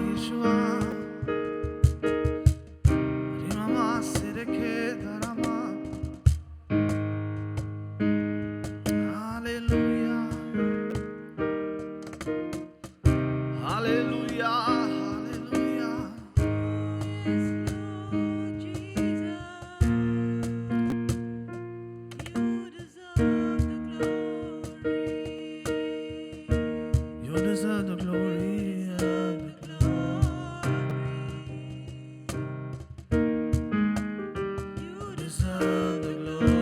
Yeshua. Rimama Sireke Dharama. Hallelujah. Hallelujah. Hallelujah. You deserve the glory. You deserve the glory.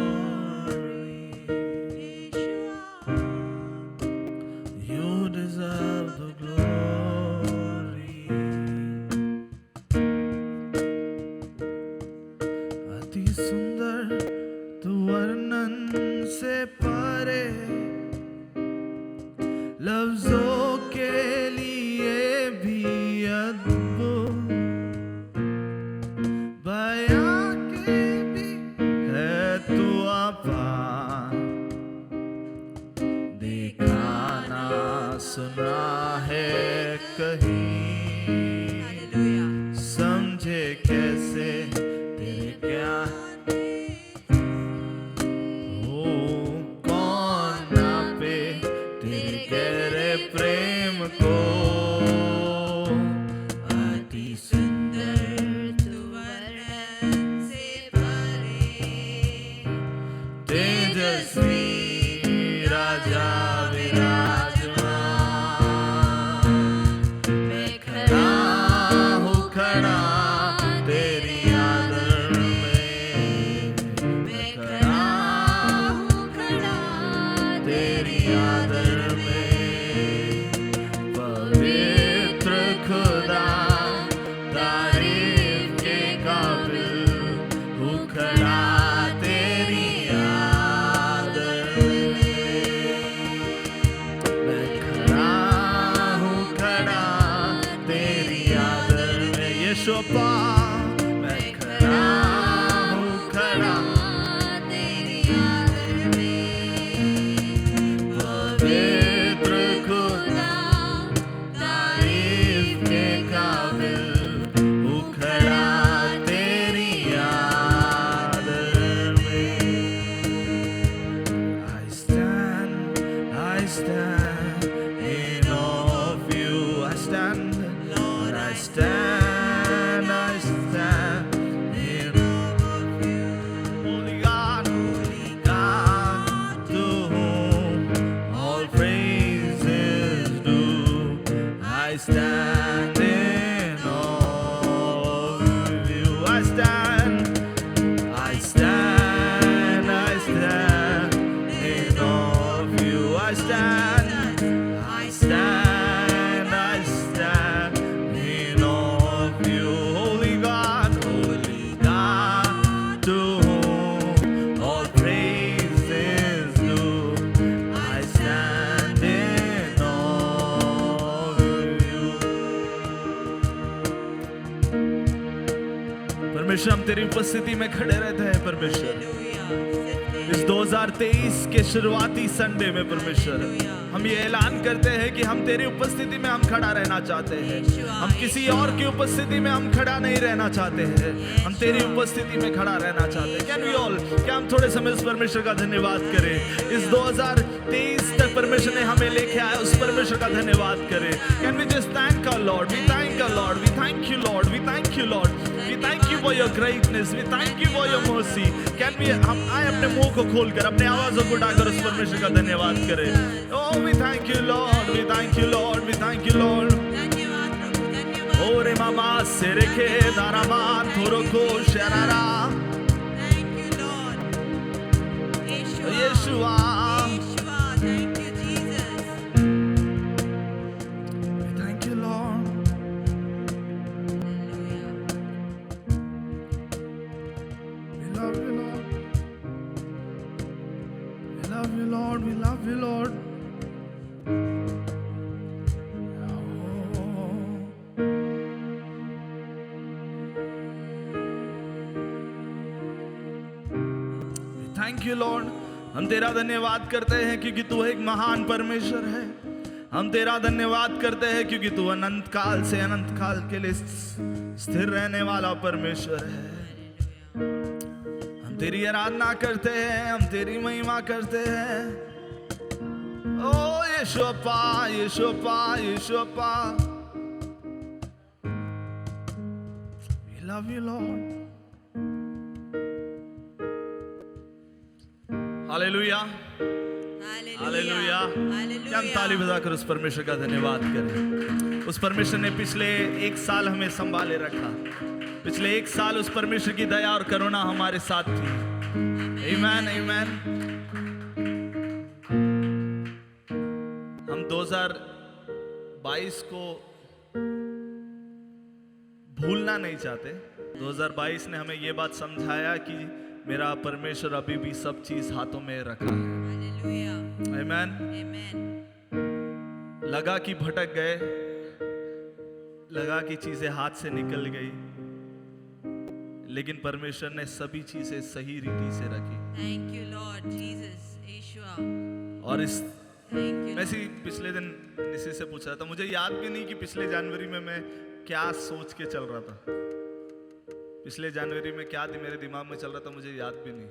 You deserve the glory. अति सुंदर तू वर्णन से परे, लफ्जों के लिए भी अद्भुत, बयां के भी है तू अपार, देखा ना सुना है कहीं, समझे कैसे तेरे क्या हो, कौन नापे तेरे गहरे प्रेम को। अति सुंदर तू वर्णन से परे, तेजस्वी राजा विराजमान, मैं खड़ा हूँ खड़ा तेरी आदर में, मैं खड़ा हूँ खड़ा तेरी आदर में, पवित्र खुदा तारीफ के काबिल हूँ खड़ा तेरी आदर में, मैं खड़ा हूँ खड़ा तेरी आदर में। यीशुअप्पा, मैं खड़ा हूँ खड़ा तेरी आदर में, पवित्र खुदा तारीफ के काबिल हूँ खड़ा तेरी आदर में। I stand in awe of you. I stand, Lord, I stand in awe of you. Holy God, to whom all praise is due. I stand in awe of you. I stand in awe of you. I stand in awe of you. Holy God, to whom all praise is due. I stand in awe of you. परमेश्वर, हम तेरी उपस्थिति में खड़े रहते हैं परमेश्वर, इस 2023 के शुरुआती संडे में परमेश्वर हम ये ऐलान करते हैं कि हम तेरी उपस्थिति में हम खड़ा रहना चाहते हैं। हम किसी और की उपस्थिति में हम खड़ा नहीं रहना चाहते हैं, हम तेरी उपस्थिति में खड़ा रहना चाहते हैं। कैन वी ऑल, क्या हम थोड़े समय उस परमेश्वर का धन्यवाद करें? इस 2023 तक परमेश्वर ने हमें लेके आया, उस परमेश्वर का धन्यवाद करें। Can we just thank our Lord, we thank our Lord, we thank you Lord, we thank you Lord, we thank you for your greatness, we thank you for your mercy. Can we, हम आए अपने मुंह को खोलकर, अपने आवाजों को उठाकर उस परमेश्वर का धन्यवाद करें। Oh, we thank you Lord, we thank you Lord, we thank you Lord. Ore mama sereke darama thoroko sharara. Thank you Lord. Yeshua. Thank you Jesus. We thank you Lord. We love you Lord. We love you Lord, we love you Lord. Thank you Lord, हम तेरा धन्यवाद करते हैं क्योंकि तू एक महान परमेश्वर है। हम तेरा धन्यवाद करते हैं क्योंकि तू अनंत काल से अनंत काल के लिए स्थिर रहने वाला परमेश्वर है। हम तेरी आराधना करते हैं, हम तेरी महिमा करते हैं। ओ यीशुअप्पा, यीशुअप्पा, यीशुअप्पा, we love you Lord। Hallelujah, hallelujah. क्या हम ताली बजाकर उस परमेश्वर का धन्यवाद करें। उस परमेश्वर ने पिछले एक साल हमें संभाले रखा। पिछले एक साल उस परमेश्वर की दया और करुणा हमारे साथ थी। आमीन, आमीन। हम 2022 को भूलना नहीं चाहते। 2022 ने हमें ये बात समझाया कि मेरा परमेश्वर अभी भी सब चीज हाथों में रखा है। आमीन। लगा कि भटक गए, लगा कि चीजें हाथ से निकल गई, लेकिन परमेश्वर ने सभी चीजें सही रीति से रखी। Thank you, Lord Jesus, Yeshua. और इस Thank you. मैं इसी पिछले दिन निशी से पूछा था, मुझे याद भी नहीं कि पिछले जनवरी में मैं क्या सोच के चल रहा था। पिछले जनवरी में क्या मेरे दिमाग में चल रहा था मुझे याद भी नहीं।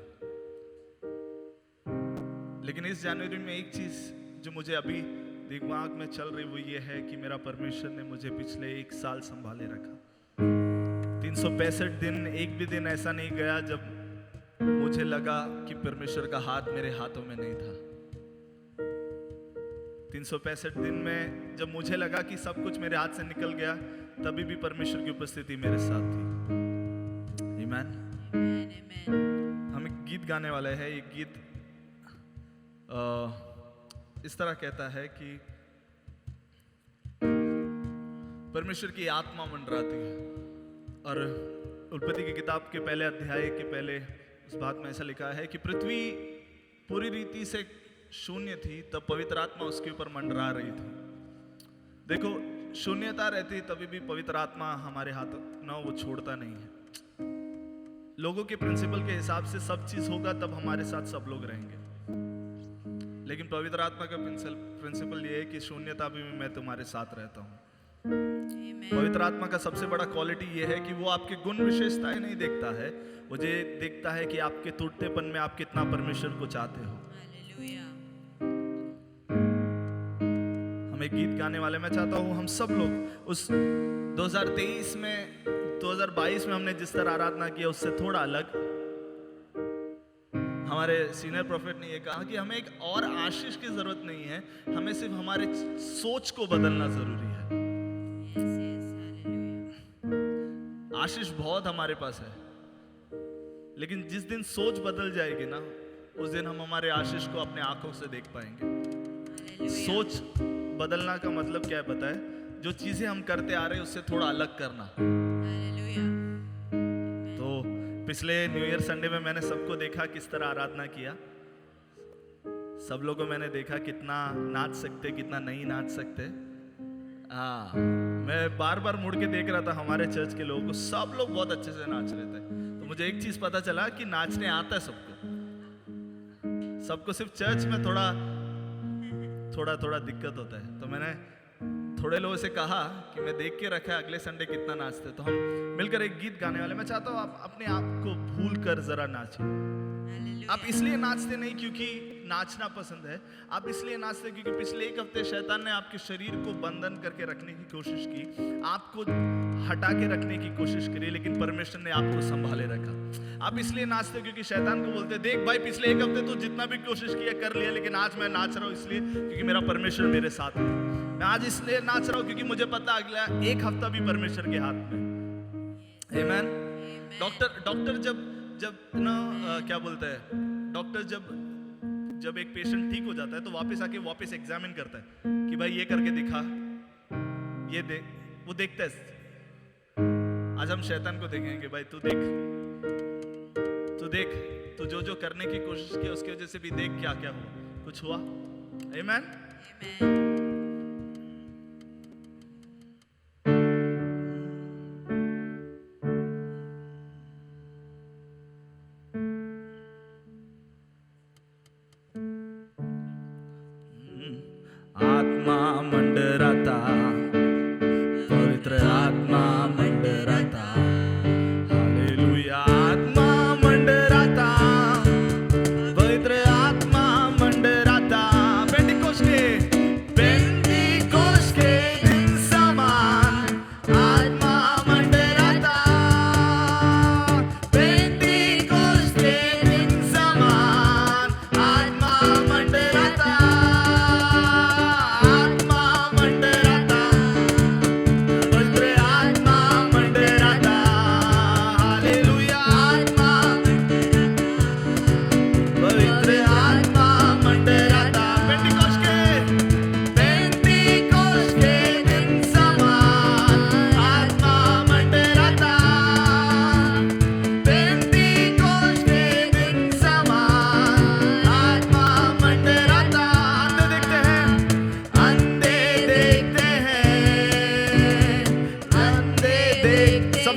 लेकिन इस जनवरी में एक चीज जो मुझे अभी दिमाग में चल रही वो ये है कि मेरा परमेश्वर ने मुझे पिछले एक साल संभाले रखा। 365 दिन एक भी दिन ऐसा नहीं गया जब मुझे लगा कि परमेश्वर का हाथ मेरे हाथों में नहीं था। 365 दिन में जब मुझे लगा कि सब कुछ मेरे हाथ से निकल गया, तभी भी परमेश्वर की उपस्थिति मेरे साथ थी। आमीन। Amen, amen. हम एक गीत गाने वाले हैं। ये गीत इस तरह कहता है कि परमेश्वर की आत्मा मंडराती है। और उत्पत्ति की किताब के पहले अध्याय के पहले उस भाग में ऐसा लिखा है कि पृथ्वी पूरी रीति से शून्य थी, तब पवित्र आत्मा उसके ऊपर मंडरा रही थी। देखो, शून्यता रहती तभी भी पवित्र आत्मा हमारे हाथों ना वो छोड़ता नहीं है। लोगों के प्रिंसिपल के हिसाब से सब चीज होगा तब हमारे साथ सब लोग रहेंगे, लेकिन पवित्र आत्मा का प्रिंसिपल ये है कि शून्यता भी मैं तुम्हारे साथ रहता हूँ। Amen. पवित्र आत्मा का सबसे बड़ा क्वालिटी ये है कि वो आपके गुण विशेषताएं नहीं देखता है, वो ये देखता है कि आपके टूटतेपन में आप कितना परमेश्वर को चाहते हो। Hallelujah. हम एक गीत गाने वाले, मैं चाहता हूँ हम सब लोग उस 2023 में 2022 में हमने जिस तरह आराधना किया उससे थोड़ा अलग। हमारे सीनियर प्रोफेट ने ये कहा कि हमें एक और आशीष की जरूरत नहीं है, हमें सिर्फ हमारे सोच को बदलना जरूरी है। Yes, yes, hallelujah. आशीष बहुत हमारे पास है, लेकिन जिस दिन सोच बदल जाएगी ना, उस दिन हम हमारे आशीष को अपने आंखों से देख पाएंगे। Hallelujah. सोच बदलना का मतलब क्या है पता है? जो चीजें हम करते आ रहे हैं उससे थोड़ा अलग करना। Hallelujah. तो पिछले न्यू ईयर संडे में मैंने सबको देखा किस तरह आराधना किया। सब लोगों को मैंने देखा कितना नाच सकते, कितना नहीं नाच सकते। हाँ, मैं बार बार मुड़ के देख रहा था हमारे चर्च के लोगों को, सब लोग बहुत अच्छे से नाच रहे थे। तो मुझे एक चीज पता चला कि नाचने आता है सबको, सिर्फ चर्च में थोड़ा दिक्कत होता है। तो मैंने थोड़े लोगों से कहा कि मैं देख के रखा है अगले संडे कितना नाचते। तो हम मिलकर एक गीत गाने वाले। मैं चाहता हूँ आप अपने आप को भूल कर जरा नाचिए। Hallelujah. आप इसलिए नाचते नहीं क्योंकि नाचना पसंद है, आप इसलिए नाचते क्योंकि पिछले एक हफ्ते शैतान ने आपके शरीर को बंधन करके रखने की कोशिश की, आपको हटा के रखने की कोशिश करी, लेकिन परमेश्वर ने आपको संभाले रखा। आप इसलिए नाचते क्योंकि शैतान को बोलते, देख भाई पिछले एक हफ्ते तू जितना भी कोशिश किया कर लिया, लेकिन आज मैं नाच रहा हूँ इसलिए क्योंकि मेरा परमेश्वर मेरे साथ है। मैं आज इसलिए नाच रहा हूँ क्योंकि मुझे पता अगला एक हफ्ता भी परमेश्वर के हाथ में। आमीन। डॉक्टर जब ना क्या बोलता है, डॉक्टर जब एक पेशेंट ठीक हो जाता है तो वापस एग्जामिन करता है कि भाई ये करके दिखा, ये देख, वो देखता है। आज हम शैतान को देखेंगे, भाई तू देख, तू जो करने की कोशिश की उसकी वजह से भी देख क्या क्या हुआ, कुछ हुआ। आमीन। Amen. आत्मा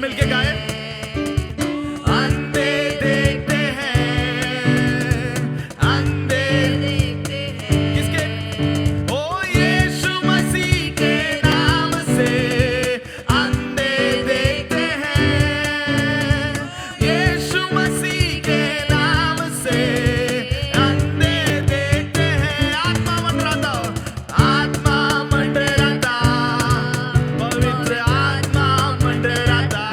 सब मिलके गाए। अंधे देखते हैं, अंधे देखते हैं किसके? ओ यीशु मसीह के नाम से अंधे देखते हैं, यीशु मसीह के नाम से अंधे देखते हैं। आत्मा मंडराता, आत्मा मंडराता, पवित्र आत्मा मंडराता,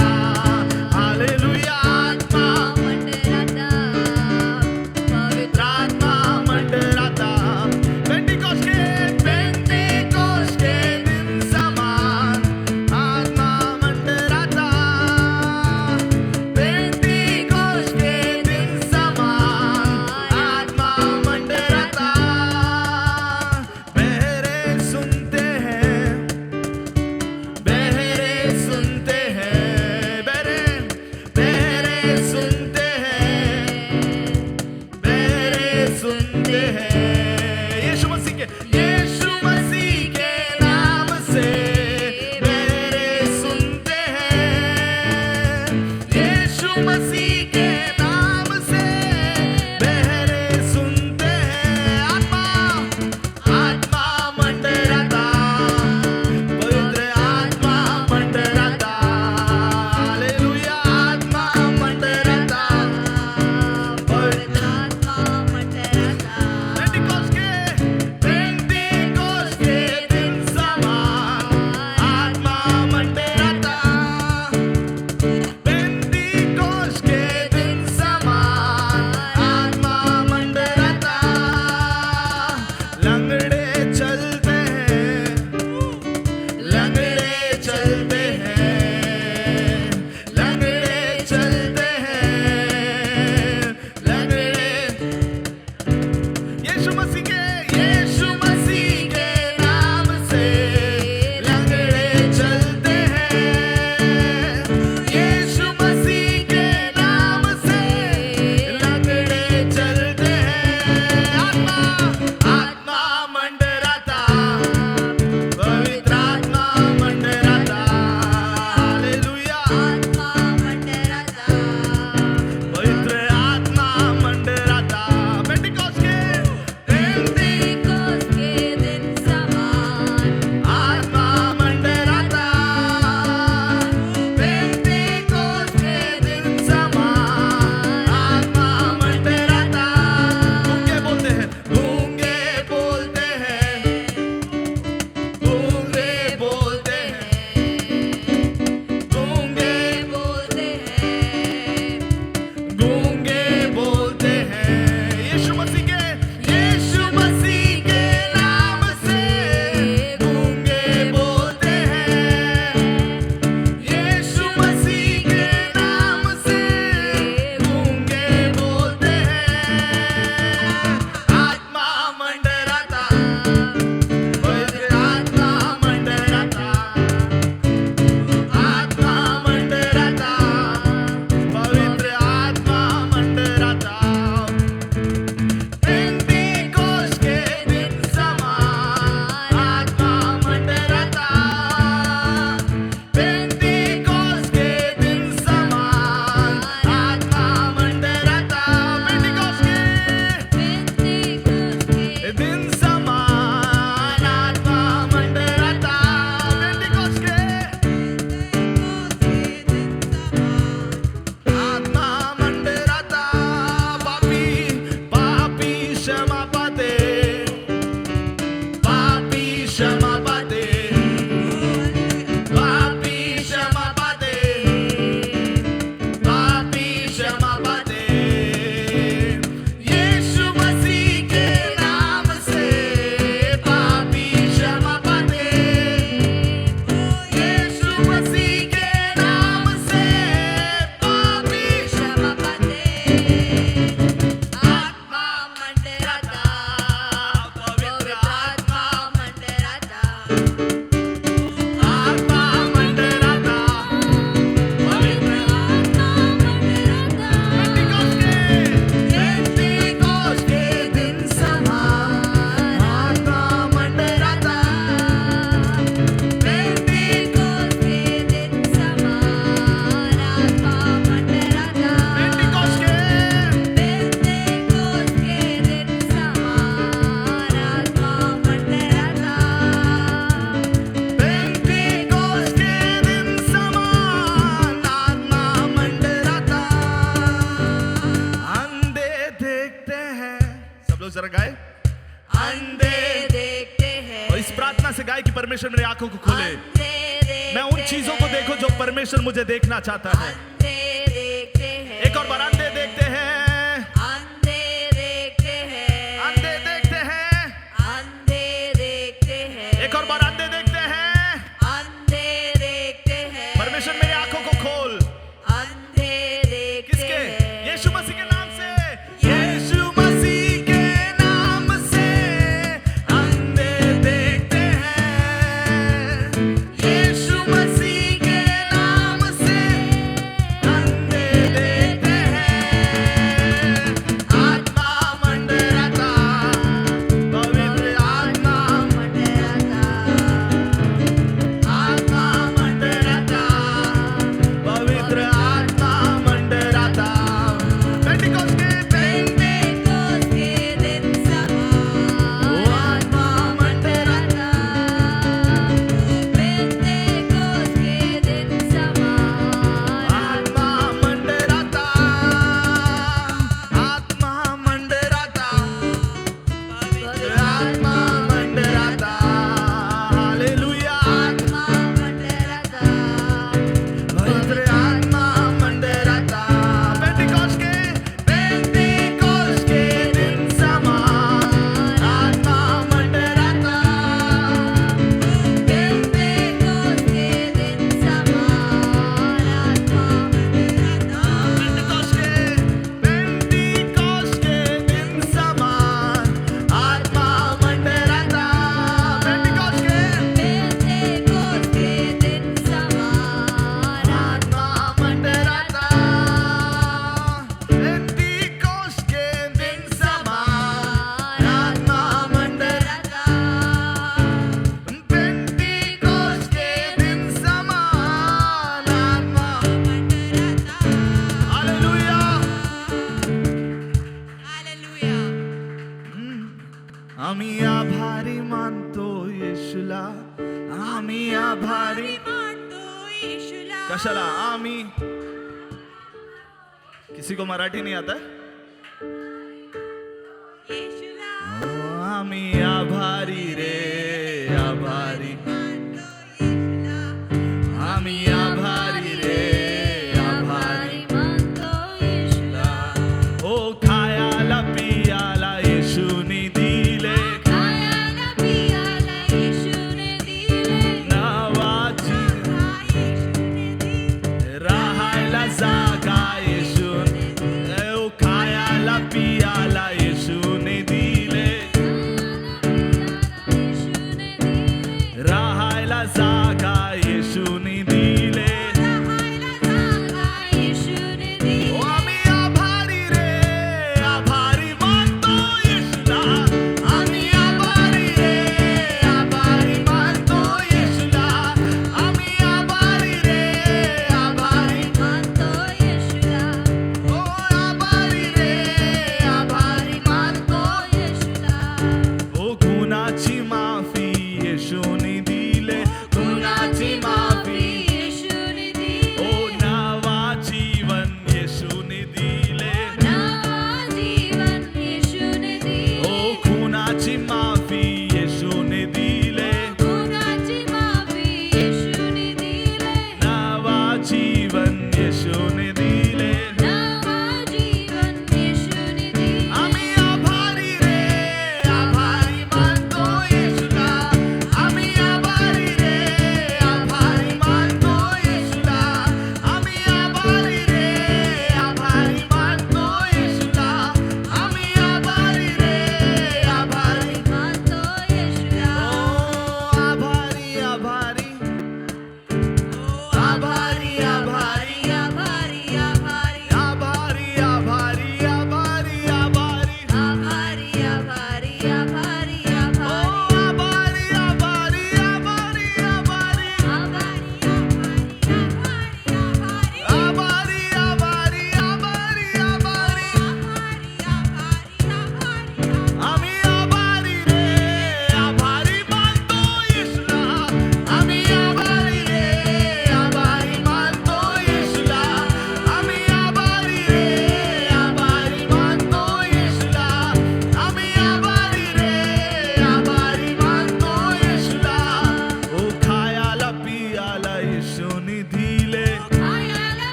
है कि परमेश्वर मेरी आंखों को खोले, मैं उन चीजों को देखूं जो परमेश्वर मुझे देखना चाहता है। एक और बार अंधे देखते हैं, अंधे देखते हैं, एक और बार अंधे देखते हैं। परमेश्वर मेरी आंखों को खोल, किसके? यीशु मसीह के नाम से, यीशु मसीह के नाम से अंधे देखते हैं, यीशु मसीह के नाम से अंधे देखते हैं। आत्मा मंडराता, पवित्र आत्मा मंडराता, आत्मा मंडराता, पवित्र आत्मा मंडराता। पेंटिकोस्ट के दिन वो आत्मा मंडराता, आत्मा मंडराता, आत्मा मंडराता, पवित्र आत्मा मंडराता। हालेलुया, पवित्र आत्मा मंडराता। पेंटिकोस्ट के दिन समान आत्मा मंडराता, पेंटिकोस्ट के दिन समान आत्मा मंडराता, पेंटिकोस्ट के आत्मा मंडराता, पेंटिकोस्ट के दिन समान आत्मा मंडराता, पेंटिकोस्ट के दिन समान आत्मा। हालेलुया। आम्ही आभारी मानतो येशूला, आम्ही आभारी। कशाला आम्ही? किसी को मराठी नहीं आता है? ओ, आम्ही आभारी रे, आभारी, आम्ही आभारी रे, आभारी। ओ खायाला पियाला येशूनी दिले, नावाची राहायला जागा येशून, ओ खायाला पियाला येशूने दिले, राहायला जागा येशूने दिले। ओ आम्ही आभारी रे, आभारी मानतो येशूला, आम्ही आभारी रे, आभारी मानतो येशूला, आम्ही आभारी रे, आभारी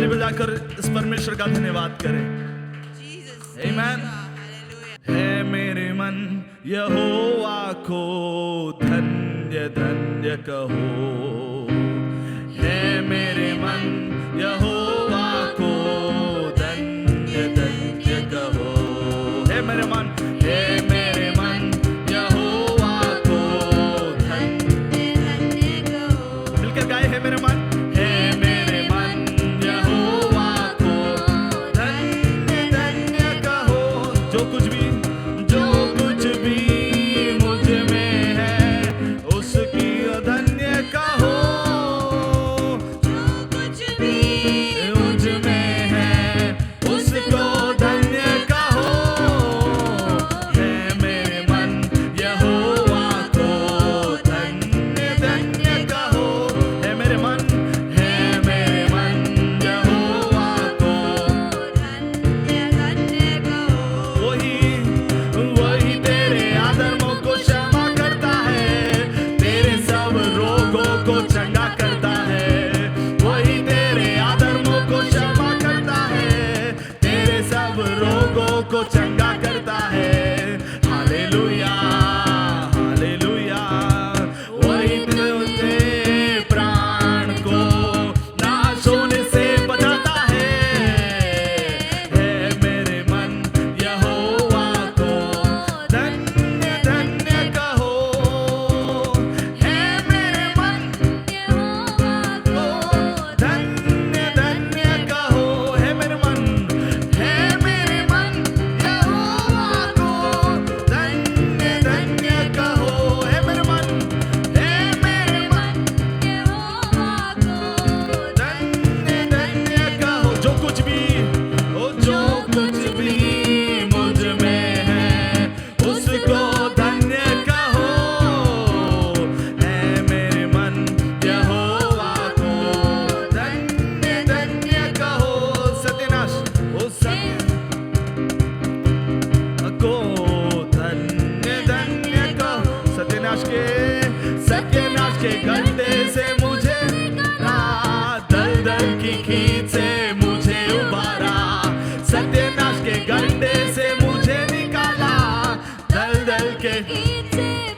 ताली बजाकर इस परमेश्वर का धन्यवाद करें। Jesus. Amen. Hallelujah. है मेरे मन यहोवा को धन्य धन्य कहो। है मेरे मन यहोवा को धन्य धन्य कहो। है मेरे मन, है मेरे मन यहोवा को धन्य। धन्य कहो। मिलकर गाए, है मेरे मन, है मेरे मन यहोवा को धन्य धन्य कहो। जो कुछ भी मुझ में है उसकी धन्य कहो। जो कुछ भी मुझ में है उसको धन्य कहो। है मेरे मन यहोवा को धन्य धन्य कहो। है मेरे मन, है मेरे मन यहोवा को धन्य धन्य कहो। वही तेरे अधर्मों को क्षमा करता है, तेरे सब रोगों को चंगा करता है। वही तेरे अधर्मों को क्षमा करता है, तेरे सब रोगों को चंगा करता है। Hallelujah, hallelujah. वही तेरे प्राण को नाश होने से बचाता है। है मेरे मन यहोवा को धन्य धन्य कहो। है मेरे मन यहोवा को धन्य धन्य कहो। है मेरे मन, है मेरे मन यहोवा को धन्य धन्य कहो। है मेरे मन, है मेरे मन यहोवा को धन्य धन्य कहो। जो कुछ भी मुझ में है उसको धन्य कहो। है मेरे मन यहोवा को धन्य धन्य कहो। सत्यनाश ओ सत्य को धन्य धन्य कहो। सत्यनाश के गड्ढे से मुझे निकाला, दलदल की खींच से मुझे उबारा। सत्यनाश के गड्ढे से मुझे निकाला, दलदल के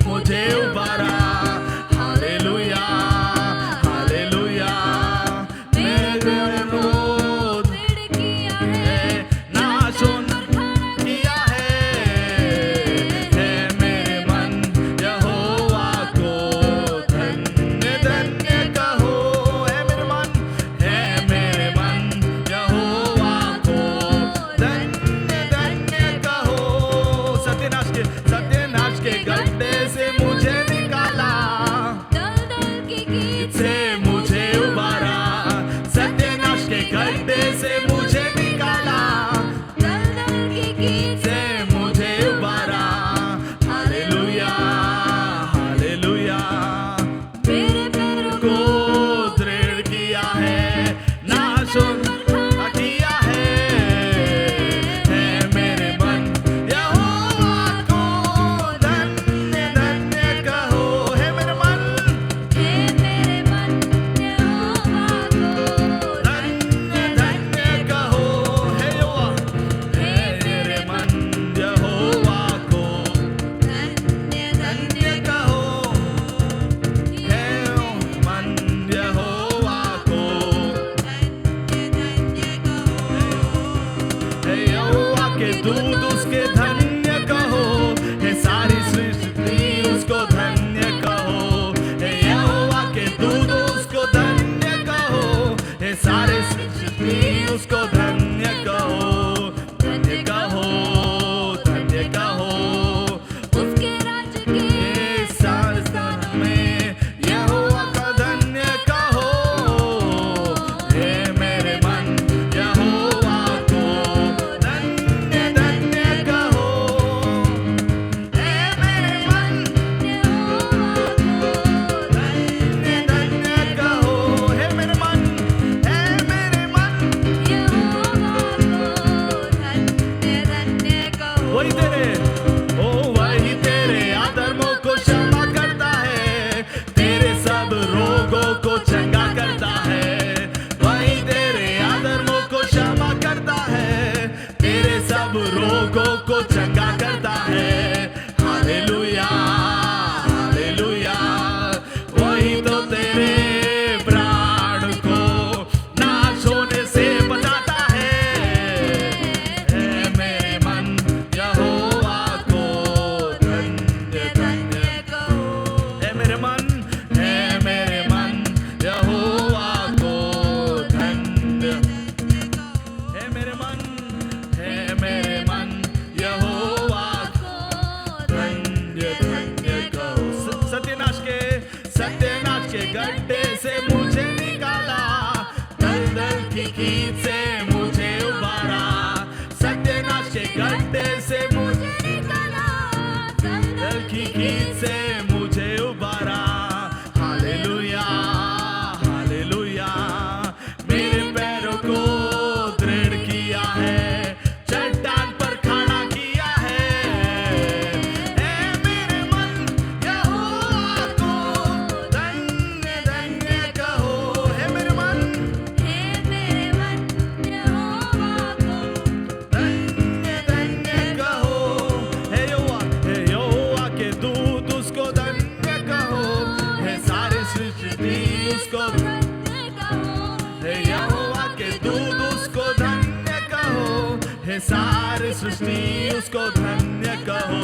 मुझे उबारा। Hallelujah, hallelujah. मेरे विरोध किया है नाशोन किया है। है मेरे मन यहोवा को धन्य धन्य कहो। है मेरे मन, है मेरे मन यहोवा को धन्य धन्य कहो। सत्यनाश के की खींच से मुझे उबारा। हालेलुया हालेलुया, मेरे पैरों को दृढ़ किया है, चट्टान पर खड़ा किया है। ए मेरे मन यहोवा को धन्य धन्य कहो। हे मेरे मन हे मेरे मन यहोवा को धन्य धन्य कहो। हे यहोवा के दूत उसको धन्य कहो। हे सारी सृष्टि उसको, धन्य कहो। हे यहोवा के दूत उसको धन्य कहो। हे सारी सृष्टि उसको धन्य कहो।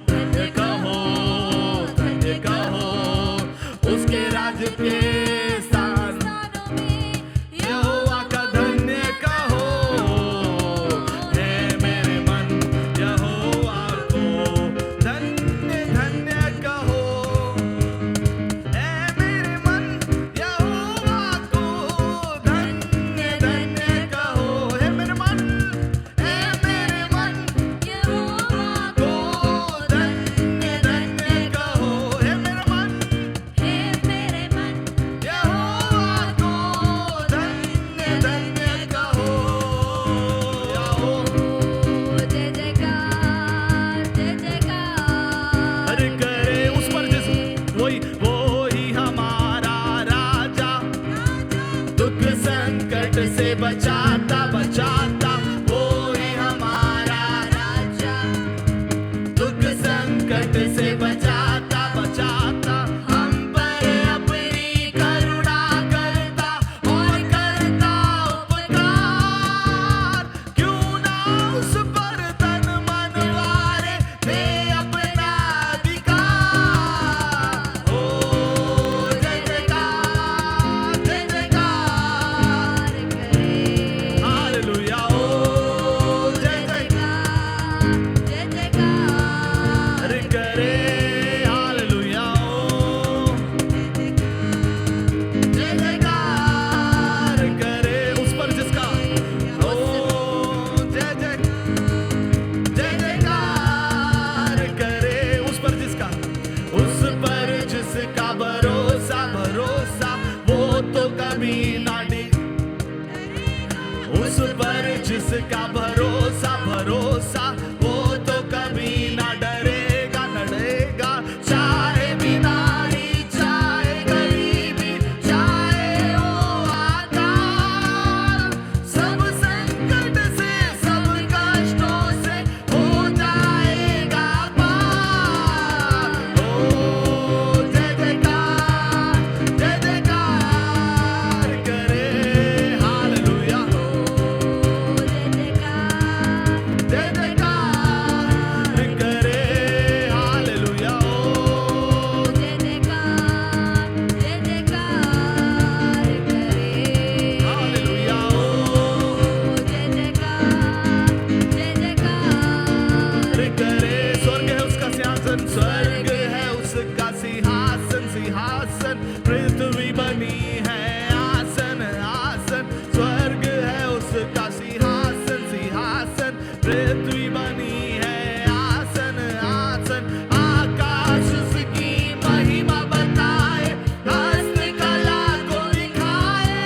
धन्य कहो धन्य कहो, उसके राज्य के स्थान स्थानों में यहोवा का धन्य कहो। हे मेरे मन यहोवा को धन्य धन्य कहो। हे मेरे मन यहोवा को धन्य धन्य कहो। हे मेरे मन यहोवा को धन्य धन्य कहो। हे मेरे मन हे मेरे मन यहोवा को धन्य धन्य कहो। जय जयकार जय जयकार। अरे करे उस पर जिस वो ही हमारा राजा, दुख संकट से बचाता बचाता। वो ही हमारा राजा दुख संकट से बचाता बचाता। हम पर अपनी करुणा करता और करता उपकार। क्यों ना उस पर तन मन वारे दे अपना अधिकार। ओ जय जयकार जय जयकार। करे हालेलुया ओ जय जयकार जय जयकार। करे। हालेलुया ओ जय जयकार करे उस पर जिसका, ओ जय जय जयकार करे उस पर जिसका, उस पर जिसका भरोसा भरोसा वो तो कभी ना डिग। उस पर जिसका भरोसा भरोसा वो तो कभी ना डरेगा न डरेगा। चाहे बीमारी चाहे गरीबी चाहे वो आकाल, सब संकट से सब कष्टों से हो जाएगा पार। ओ जय जयकार करे। हालेलुया जय जयकार जय जयकार करे। हालेलुया ओ जय जयकार जय जयकार। करे हालेलुया ओ जय जयकार जय जयकार। करे। स्वर्ग है उसका सिंहासन, स्वर्ग है उसका सिंहासन सिंहासन। पृथ्वी बनी है आसन आसन। स्वर्ग है उसका सिंहासन सिंहासन। पृथ्वी बनी है आसन आसन। आकाश उसकी महिमा बताए, हस्तकला को दिखाए।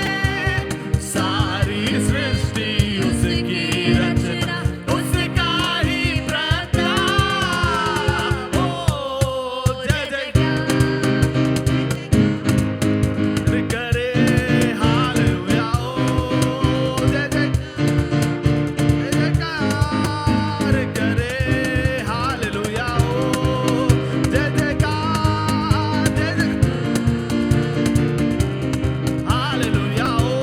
सारी सृष्टि उसकी रचना, उसका ही प्रताप। ओ जय जयकार करे। हालेलुया ओ जय जय जयकार करे। हालेलुया ओ जय जयकार जय जय। हालेलुया ओ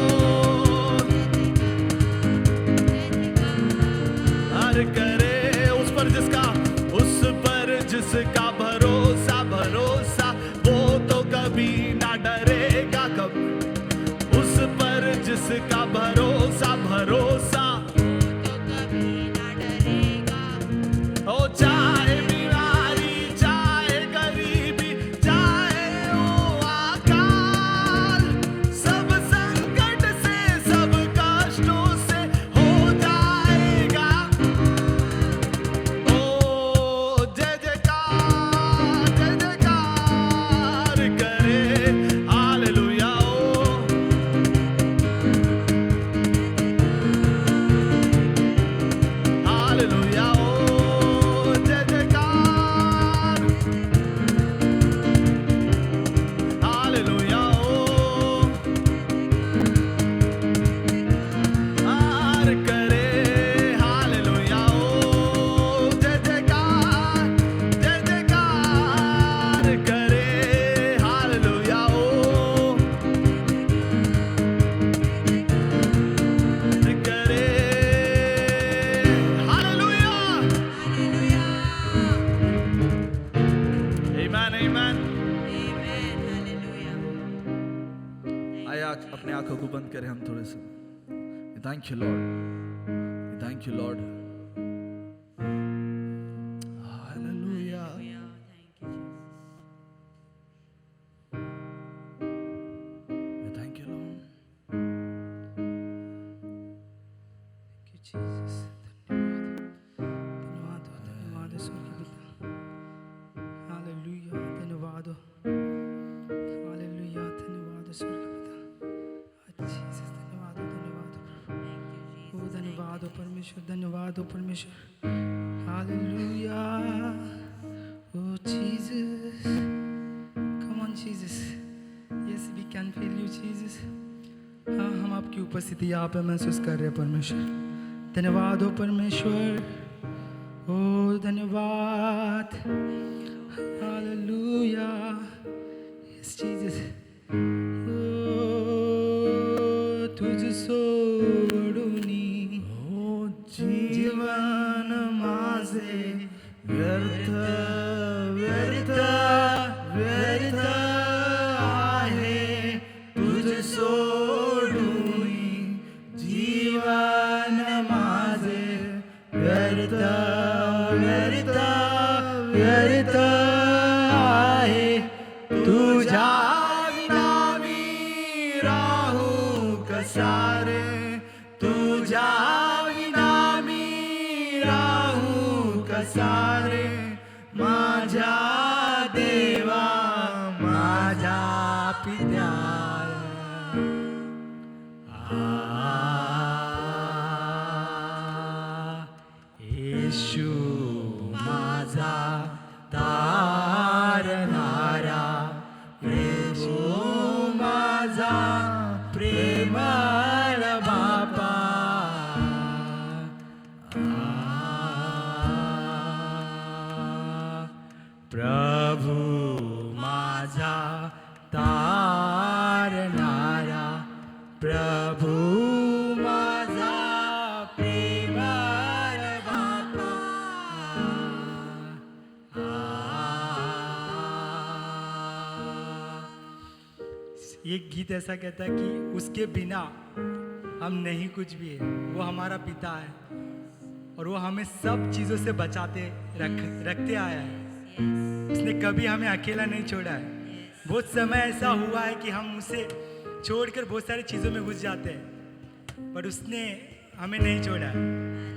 हर करे उस पर जिसका भरोसा भरोसा वो तो कभी ना डरेगा कभी। उस पर जिसका भरोसा भरोसा ओ चाहे बीमारी चाहे गरीबी चाहे वो अकाल, सब संकट से सब कष्टों से हो जाएगा। ओ जय जयकार अपनी आंखों को बंद करें हम थोड़े से। Thank you Lord, thank you Lord. Hallelujah. Thank you Lord. Jesus, धन्यवाद, धन्यवाद, धन्यवाद स्वर्गीय पिता। हालेलुया, धन्यवाद, हालेलुया, धन्यवाद स्वर्गीय पिता। जीसस, धन्यवाद, धन्यवाद, ओ धन्यवाद परमेश्वर, धन्यवाद परमेश्वर। Hallelujah, oh Jesus, come on Jesus, yes we can feel you Jesus. हाँ, हम आपकी उपस्थिति यहाँ पे महसूस कर रहे हैं परमेश्वर। धन्यवाद हो परमेश्वर, ओ धन्यवाद। Hallelujah, yes Jesus. ओ तुझ सोडूनी ओ जीवन माझे व्यर्थ व्यर्थ व्यर्थ आहे, तुझ सोडून जीवन माझे व्यर्थ व्यर्थ व्यर्थ आहे, तुझ्या विना मी राहू कसा रे, तुझ्या विना मी राहू कसा रे, माझ्या देवा माझ्या पित्या। येशू माझा तारणारा, येशू माझा प्रेमळ बापा। प्रभू माझा तारणारा, प्रभू माझा प्रेमळ बापा। एक गीत ऐसा कहता है कि उसके बिना हम नहीं कुछ भी है। वो हमारा पिता है और वो हमें सब चीज़ों से बचाते रखते आया है। उसने कभी हमें अकेला नहीं छोड़ा है। बहुत समय ऐसा हुआ है कि हम उसे छोड़कर बहुत सारी चीज़ों में घुस जाते हैं, पर उसने हमें नहीं छोड़ा है।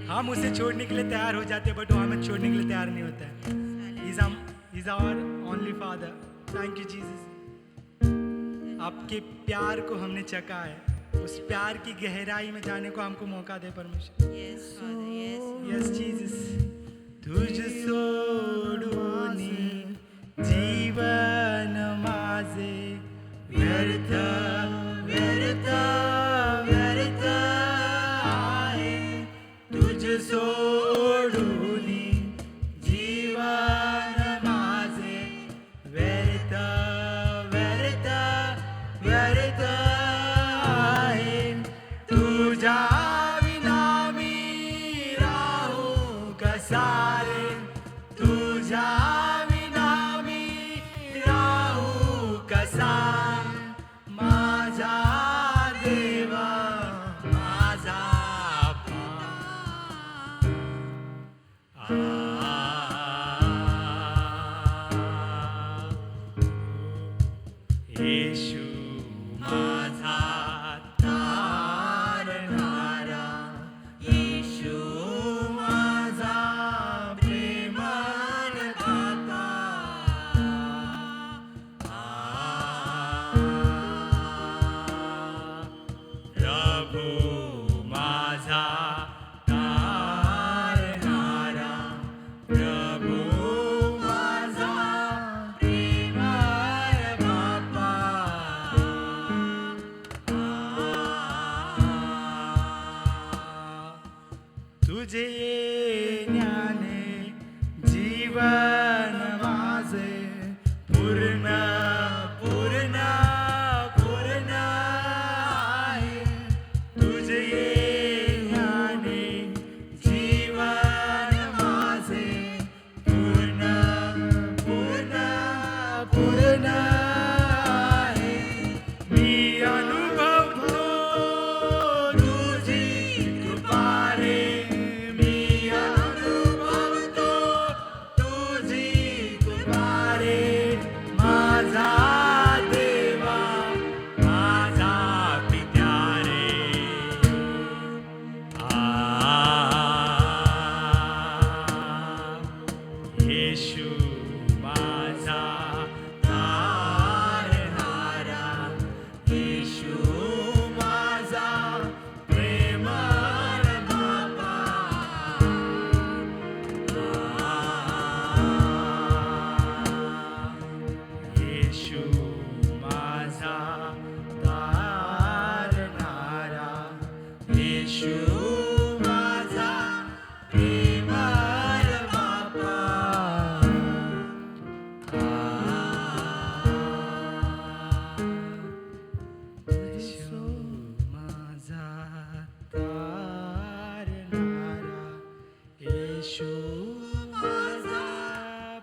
हम उसे छोड़ने के लिए तैयार हो जाते हैं, बट वो हमें छोड़ने के लिए तैयार नहीं होता है। He's our only Father. Thank you Jesus. आपके प्यार को हमने चखा है, उस प्यार की गहराई में जाने को हमको मौका दे परमेश्वर। Yes, Father, yes. Yes Jesus. तुझ सोडूनी जीवन माझे व्यर्थ व्यर्थ व्यर्थ आहे, तुझ सोडूनी जीवन माझे व्यर्थ व्यर्थ व्यर्थ आहे, तुझ्या विना मी राहू कसा रे, तुझ्या विना मी राहू कसा, माझा देवा माझा येशू माझा तारणारा, येशू माझा प्रेमळ दाता। प्रभू माझा तारणारा, प्रभू माझा प्रेमळ बापा। तुझे येण्याने जीवन माझे पूर्ण पूर्ण पूर्ण आहे, तुझे येण्याने जीवन माझे पूर्ण पूर्ण पूर्ण आहे, मी अनुभव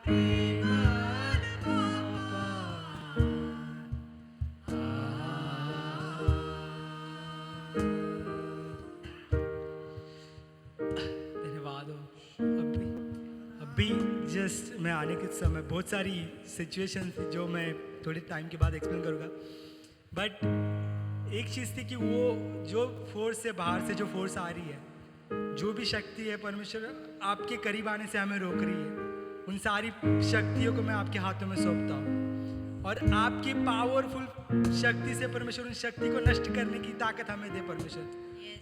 धन्यवाद हो। अभी जस्ट मैं आने के समय बहुत सारी सिचुएशन थी जो मैं थोड़े टाइम के बाद एक्सप्लेन करूँगा, बट एक चीज़ थी कि वो जो फोर्स है बाहर से, जो फोर्स आ रही है, जो भी शक्ति है परमेश्वर आपके करीब आने से हमें रोक रही है, उन सारी शक्तियों को मैं आपके हाथों में सौंपता हूँ। और आपकी पावरफुल शक्ति से परमेश्वर उन शक्ति को नष्ट करने की ताकत हमें दे परमेश्वर।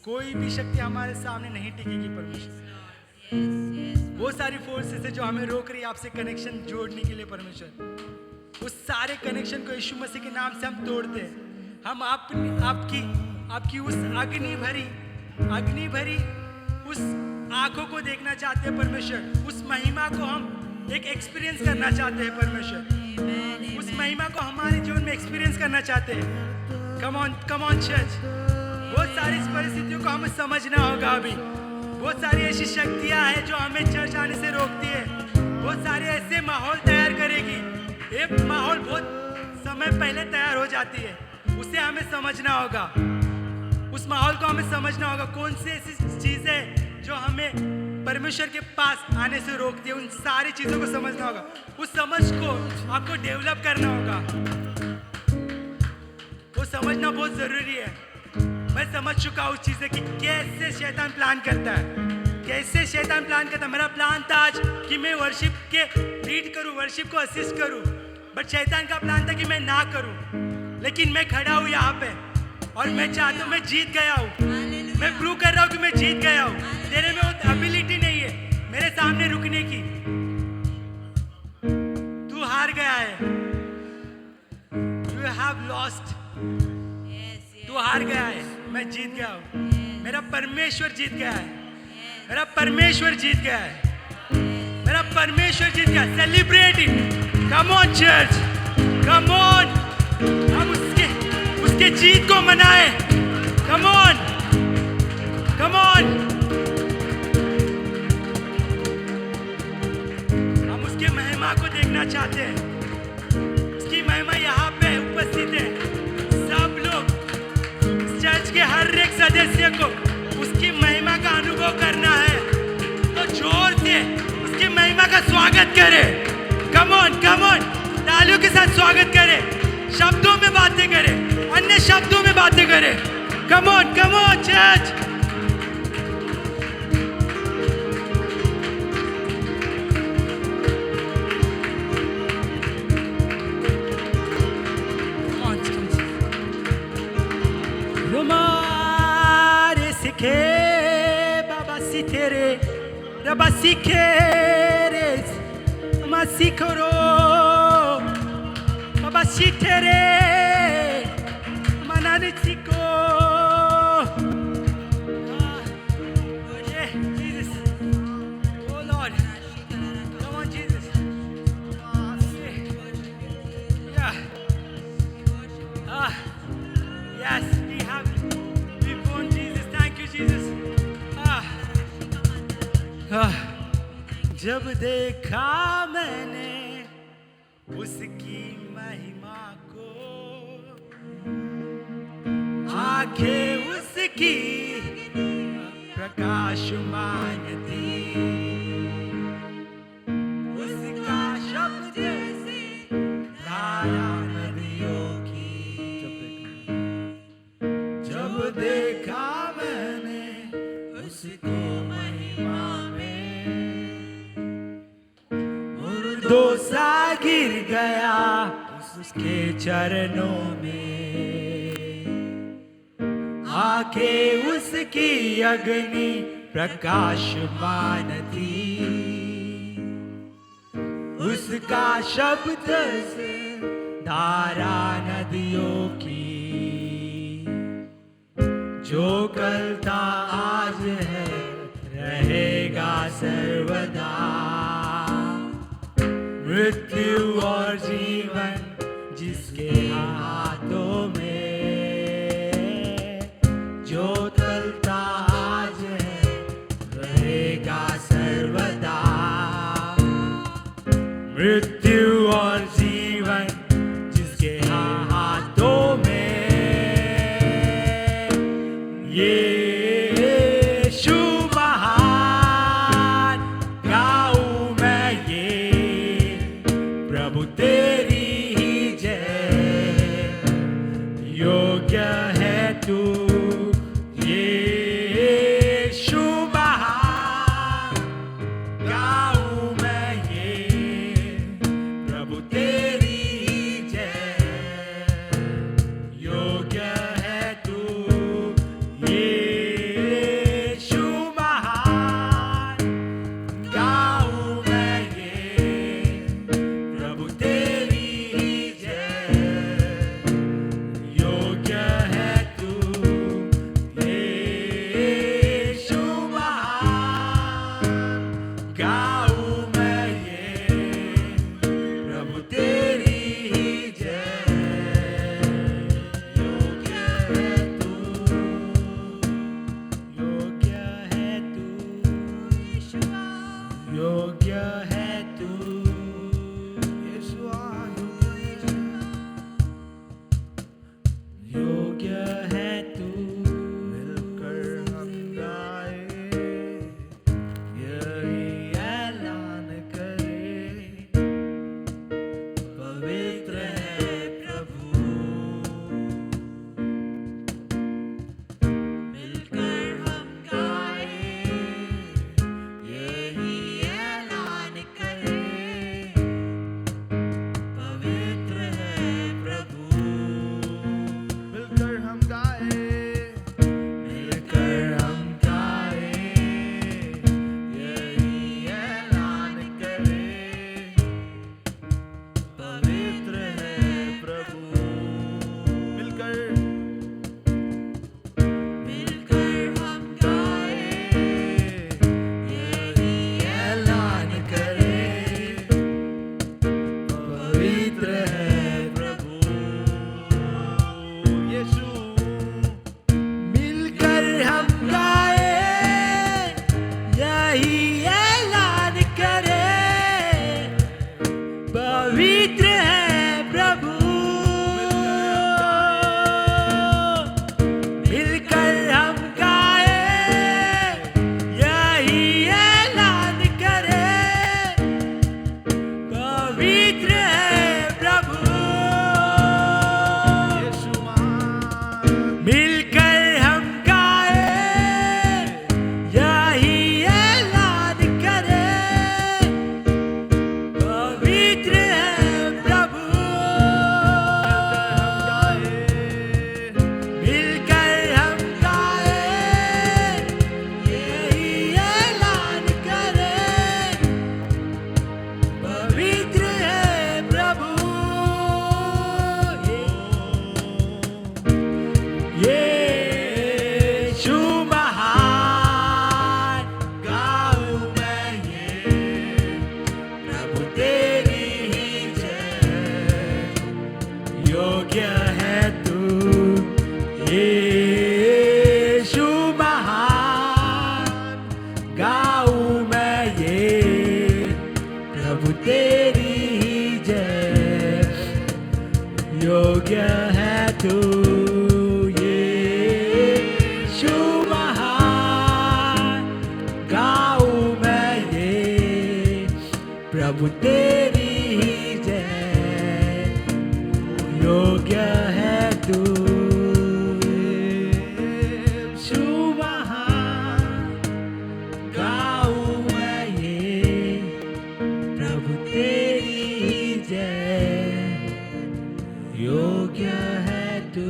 कोई भी शक्ति हमारे सामने नहीं टिकेगी परमेश्वर। वो सारी फोर्सेस है जो हमें रोक रही है आपसे कनेक्शन जोड़ने के लिए परमेश्वर, उस सारे कनेक्शन को यीशु मसीह के नाम से हम तोड़ते हैं। हम आपकी उस अग्नि भरी उस आंखों को देखना चाहते हैं परमेश्वर। उस महिमा को हम एक एक्सपीरियंस करना चाहते हैं परमेश्वर। उस महिमा को हमारे जीवन में एक्सपीरियंस करना चाहते हैं। Come on church. बहुत सारी परिस्थितियों को हमें समझना होगा। अभी बहुत सारी ऐसी शक्तियां हैं जो हमें चर्च आने से रोकती है। बहुत सारे ऐसे माहौल तैयार करेगी। एक माहौल बहुत समय पहले तैयार हो जाती है, उसे हमें समझना होगा। उस माहौल को हमें समझना होगा। कौन सी ऐसी चीज़ है जो हमें परमेश्वर के पास आने से रोकती है, उन सारी चीज़ों को समझना होगा। उस समझ को आपको डेवलप करना होगा। वो समझना बहुत ज़रूरी है। मैं समझ चुका हूँ उस चीज़ कि कैसे शैतान प्लान करता है, कैसे शैतान प्लान करता है। मेरा प्लान था आज कि मैं वर्शिप के लीड करूँ, वर्शिप को असिस्ट करूँ, बट शैतान का प्लान था कि मैं ना करूँ। लेकिन मैं खड़ा हूँ यहाँ पे और मैं चाहता हूँ, मैं जीत गया हूँ। मैं प्रूव कर रहा हूँ कि मैं जीत गया हूँ। तेरे में वो एबिलिटी नहीं है मेरे सामने रुकने की। तू हार गया है। You have lost। तू हार गया है, मैं जीत गया हूँ। मेरा परमेश्वर जीत गया है। मेरा परमेश्वर जीत गया है। मेरा परमेश्वर जीत गया। Celebrate it. Come on church, come on. हम उसके जीत को मनाए। Come on, come on. हम उसके महिमा को देखना चाहते हैं। उसकी महिमा यहाँ पे उपस्थित है। सब लोग, चर्च के हर एक सदस्य को उसकी महिमा का अनुभव करना है, तो जोर से उसकी महिमा का स्वागत करें। Come on, come on. तालियों के साथ स्वागत करें। शब्दों में बातें करें, अन्य शब्दों में बातें करें। Come on church. Romare sike baba sitere raba sikeres masikoro baba sitere manane siko. Yeah, Jesus. Oh Lord. Come on, Jesus. Yeah. Yes, we won, Jesus. Thank you, Jesus. जब देखा मैंने उसकी महिमा को, आंखें उसकी प्रकाशमान थी, उसका शब्द धारा नदियों की। जब देखा मैंने उसको महिमा में, मुर्दों सा गिर गया उसके चरणों में। आंखें उसकी अग्नि प्रकाशमान थी, उसका शब्द से धारा नदियों की। जो कल था आज है रहेगा सर्वदा, मृत्यु और जीवन जिसके हाथों में। जो कल था आज है रहेगा सर्वदा, मृत्यु और जीवन जिसके हाथों में यीशु महान गाऊं मैं ये प्रभु तेरी ही जय योग्य है तू यीशु महान गाऊं मैं ये प्रभु तेरी ही जय योग्य है तू यीशु महान गाऊं मैं ये प्रभु तेरी ही जय योग्य है तू यीशु महान गाऊं मैं ये प्रभु तेरी ही जय योग्य है तू योग्य है तू योग्य है तू यीशुआ योग्य है तू मिलकर हम गाए यही ऐलान करें पवित्र है प्रभु मिलकर हम गाए यही ऐलान करें पवित्र है प्रभु मिलकर हम गाए मिलकर हम गाए यही ऐलान करें पवित्र है प्रभु मिलकर मिलकर हम गाए यही ऐलान करें पवित्र है प्रभु यीशु मिलकर हम गाए यही ऐलान करें पवित्र है प्रभु मिलकर हम गाए यही ऐलान करें पवित्र है प्रभु यीशु महान मिलकर हम गाए यही ऐलान करें पवित्र है प्रभु मिलकर हम गाए यही ऐलान करें पवित्र है प्रभु यीशु महान गाऊं मैं ये प्रभु तेरी ही जय योग्य है तू यीशु महान गाऊं मैं ये प्रभु तेरी ही जय योग्य है तू यीशु महान गाऊं मैं ये प्रभु तेरी ही जय योग्य है तू यीशु महान गाऊं मैं ये प्रभु तेरी ही जय योग्य है तू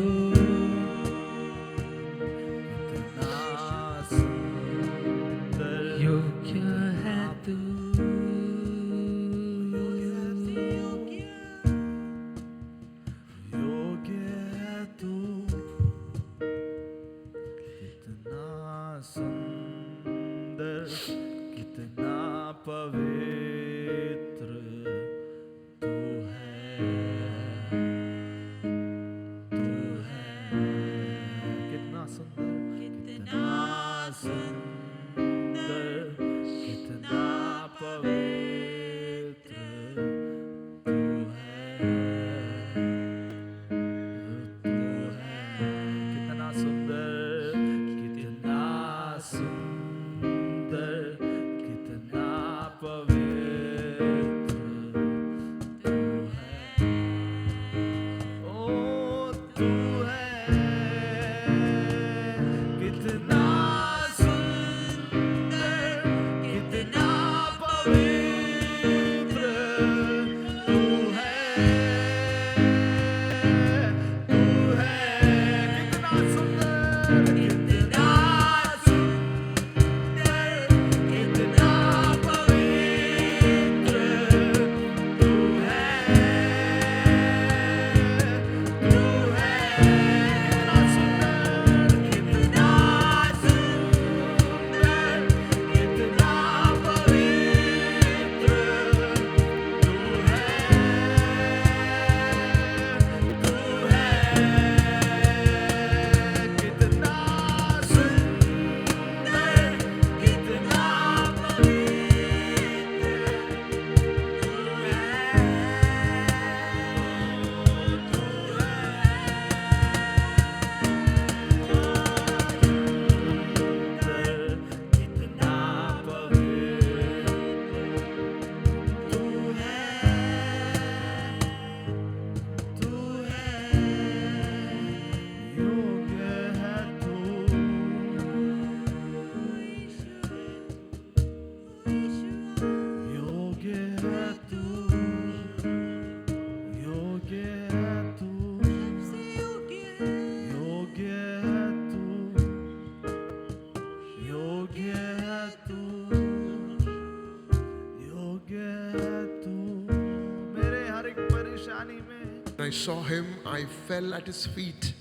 I saw him, I fell at his feet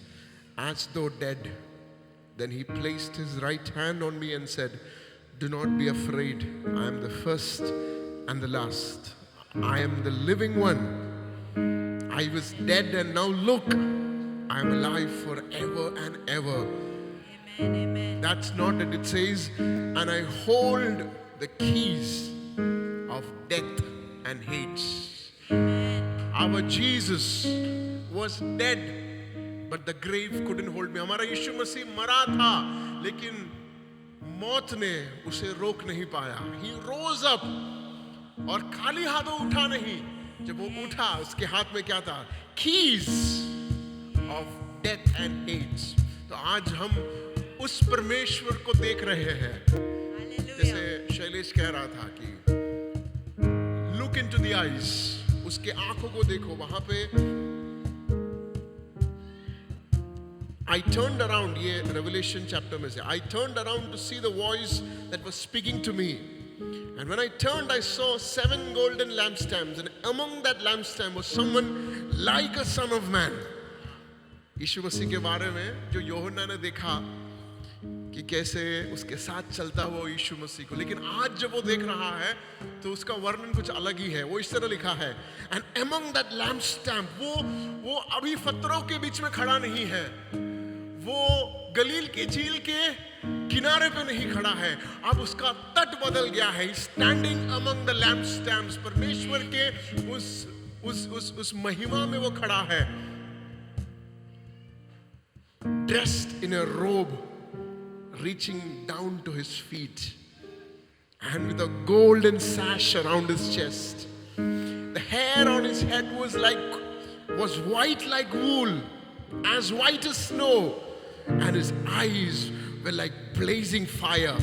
as though dead. Then he placed his right hand on me and said, "Do not be afraid. I am the first and the last. I am the living one. I was dead and now look, I am alive forever and ever." Amen. Amen. That's not it. It says, "And I hold the keys of death and Hades." Our Jesus was dead, but the grave couldn't hold me. हमारा यीशु मसीह मरा था, लेकिन मौत ने उसे रोक नहीं पाया. He rose up, और खाली हाथों उठा नहीं. जब वो उठा, उसके हाथ में क्या था? Keys of death and Hades. तो आज हम उस परमेश्वर को देख रहे हैं. जैसे शैलेश कह रहा था कि look into the eyes, उसके आंखों को देखो. वहां पे I turned around, ये Revelation chapter में से, I turned around to see the voice that was speaking to me. And when I turned, I saw 7 golden lampstands, and among that lampstand was someone like a son of man. यीशु मसीह के बारे में जो यूहन्ना ने देखा कि कैसे उसके साथ चलता हुआ यीशु मसीह को, लेकिन आज जब वो देख रहा है तो उसका वर्णन कुछ अलग ही है. वो इस तरह लिखा है, and among that lampstand, वो अभी पत्थरों के बीच में खड़ा नहीं है. वो गलील की झील के किनारे पे नहीं खड़ा है, अब उसका तट बदल गया है. स्टैंडिंग अमंग द लैम्पस्टैंड्स, परमेश्वर के उस महिमा में वो खड़ा है. ड्रेस्ड इन अ रोब reaching down to his feet, and with a golden sash around his chest. The hair on his head was white like wool, as white as snow, and his eyes were like blazing fire.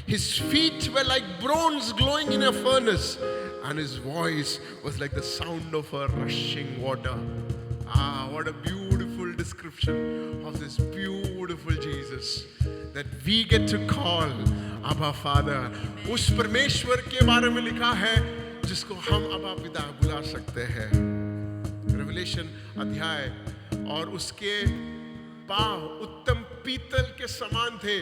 His feet were like bronze glowing in a furnace, and his voice was like the sound of a rushing water. What a beautiful description of this beautiful Jesus that we get to call Abba Father. उस परमेश्वर के बारे में लिखा है जिसको हम अब्बा पिता बुला सकते हैं. रेवलेशन अध्याय, और उसके पांव उत्तम पीतल के समान थे,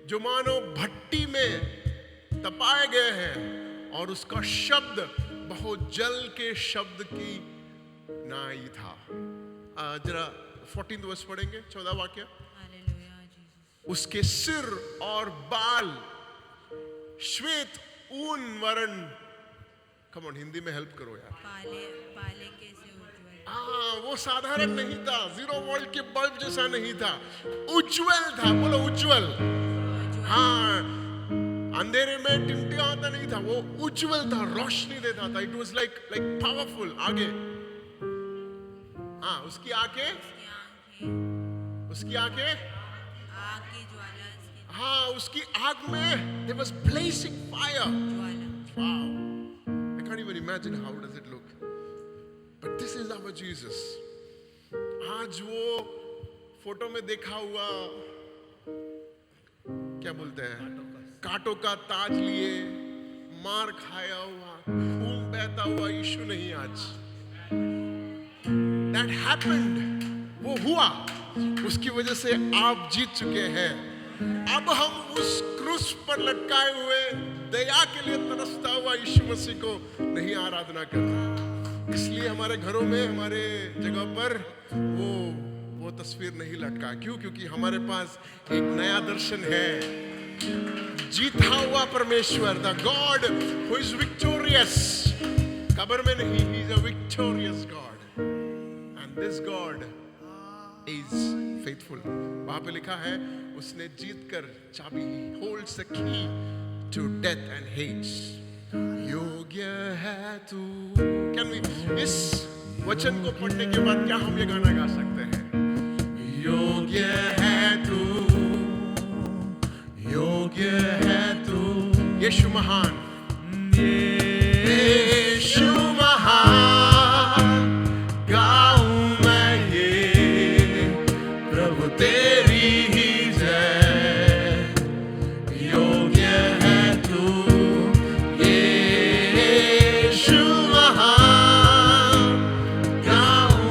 जो मानो भट्टी में तपाए गए हैं, और उसका शब्द बहुत जल के शब्द की नाई था. जरा 14th वर्स पढ़ेंगे, 14 वाक्य. Hallelujah Jesus. उसके सिर और बाल श्वेत ऊन वर्ण. कम ऑन, हिंदी में हेल्प करो यार. पाले कैसे उज्ज्वल. वो साधारण नहीं था, 0 वोल्ट के बल्ब जैसा नहीं था, उज्जवल था. बोलो उज्जवल. हाँ, अंधेरे में टिमटिमाता नहीं था, वो उज्जवल था, रोशनी देता था. It was like powerful. आगे, उसकी आंखें, आग की ज्वाला उसकी. हाँ, उसकी आग में there was blazing fire. Jwala. Wow, I can't even imagine how does it look. But this is our Jesus. आज वो फोटो में देखा हुआ, क्या बोलते हैं, कांटों का ताज लिए, मार खाया हुआ, खून बहता हुआ यीशु नहीं. आज that happened, वो हुआ, उसकी वजह से आप जीत चुके हैं. अब हम उस क्रूस पर लटकाए हुए दया के लिए तरसता हुआ यीशु मसीह को नहीं आराधना करते. इसलिए हमारे घरों में, हमारे जगह पर वो तस्वीर नहीं लटका. क्यों? क्योंकि हमारे पास एक नया दर्शन है. जीता हुआ परमेश्वर, the God who is victorious. कब्र में नहीं, he is a victorious God. This God is faithful. वहां पे लिखा है, उसने जीत कर चाबी, he holds the key to death and Hades. योग्य है तू. Can we इस वचन को पढ़ने के बाद क्या हम ये गाना गा सकते हैं? योग्य है तू, योग्य है तू, यीशु महान, यीशु महान. तेरी ही जय. योग्य है तू, यीशु महान. गाऊं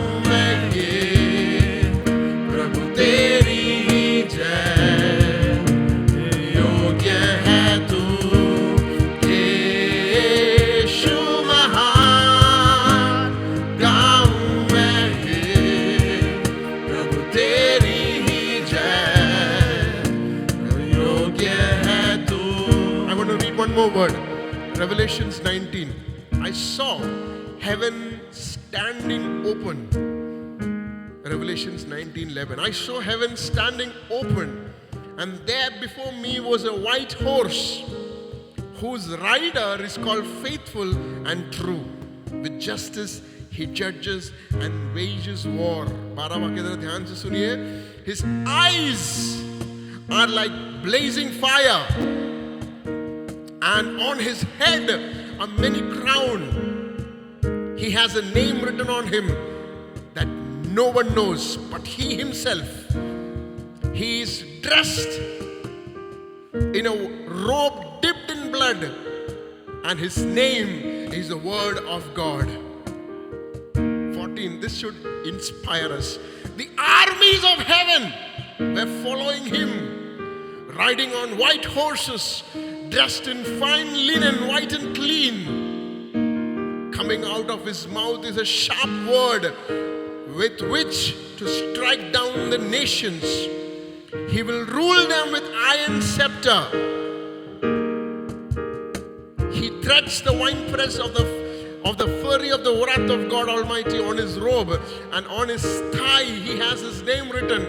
standing open. Revelations 19:11. I saw heaven standing open, and there before me was a white horse, whose rider is called Faithful and True. With justice he judges and wages war. 12 वाक्य जरा ध्यान से सुनिए. His eyes are like blazing fire, and on his head a many crown. He has a name written on him that no one knows but he himself. He is dressed in a robe dipped in blood, and his name is the word of God. 14. This should inspire us. The armies of heaven were following him, riding on white horses, dressed in fine linen, white and clean. Coming out of his mouth is a sharp word with which to strike down the nations. He will rule them with iron scepter. He treads the winepress of the fury of the wrath of God Almighty on his robe, and on his thigh he has his name written,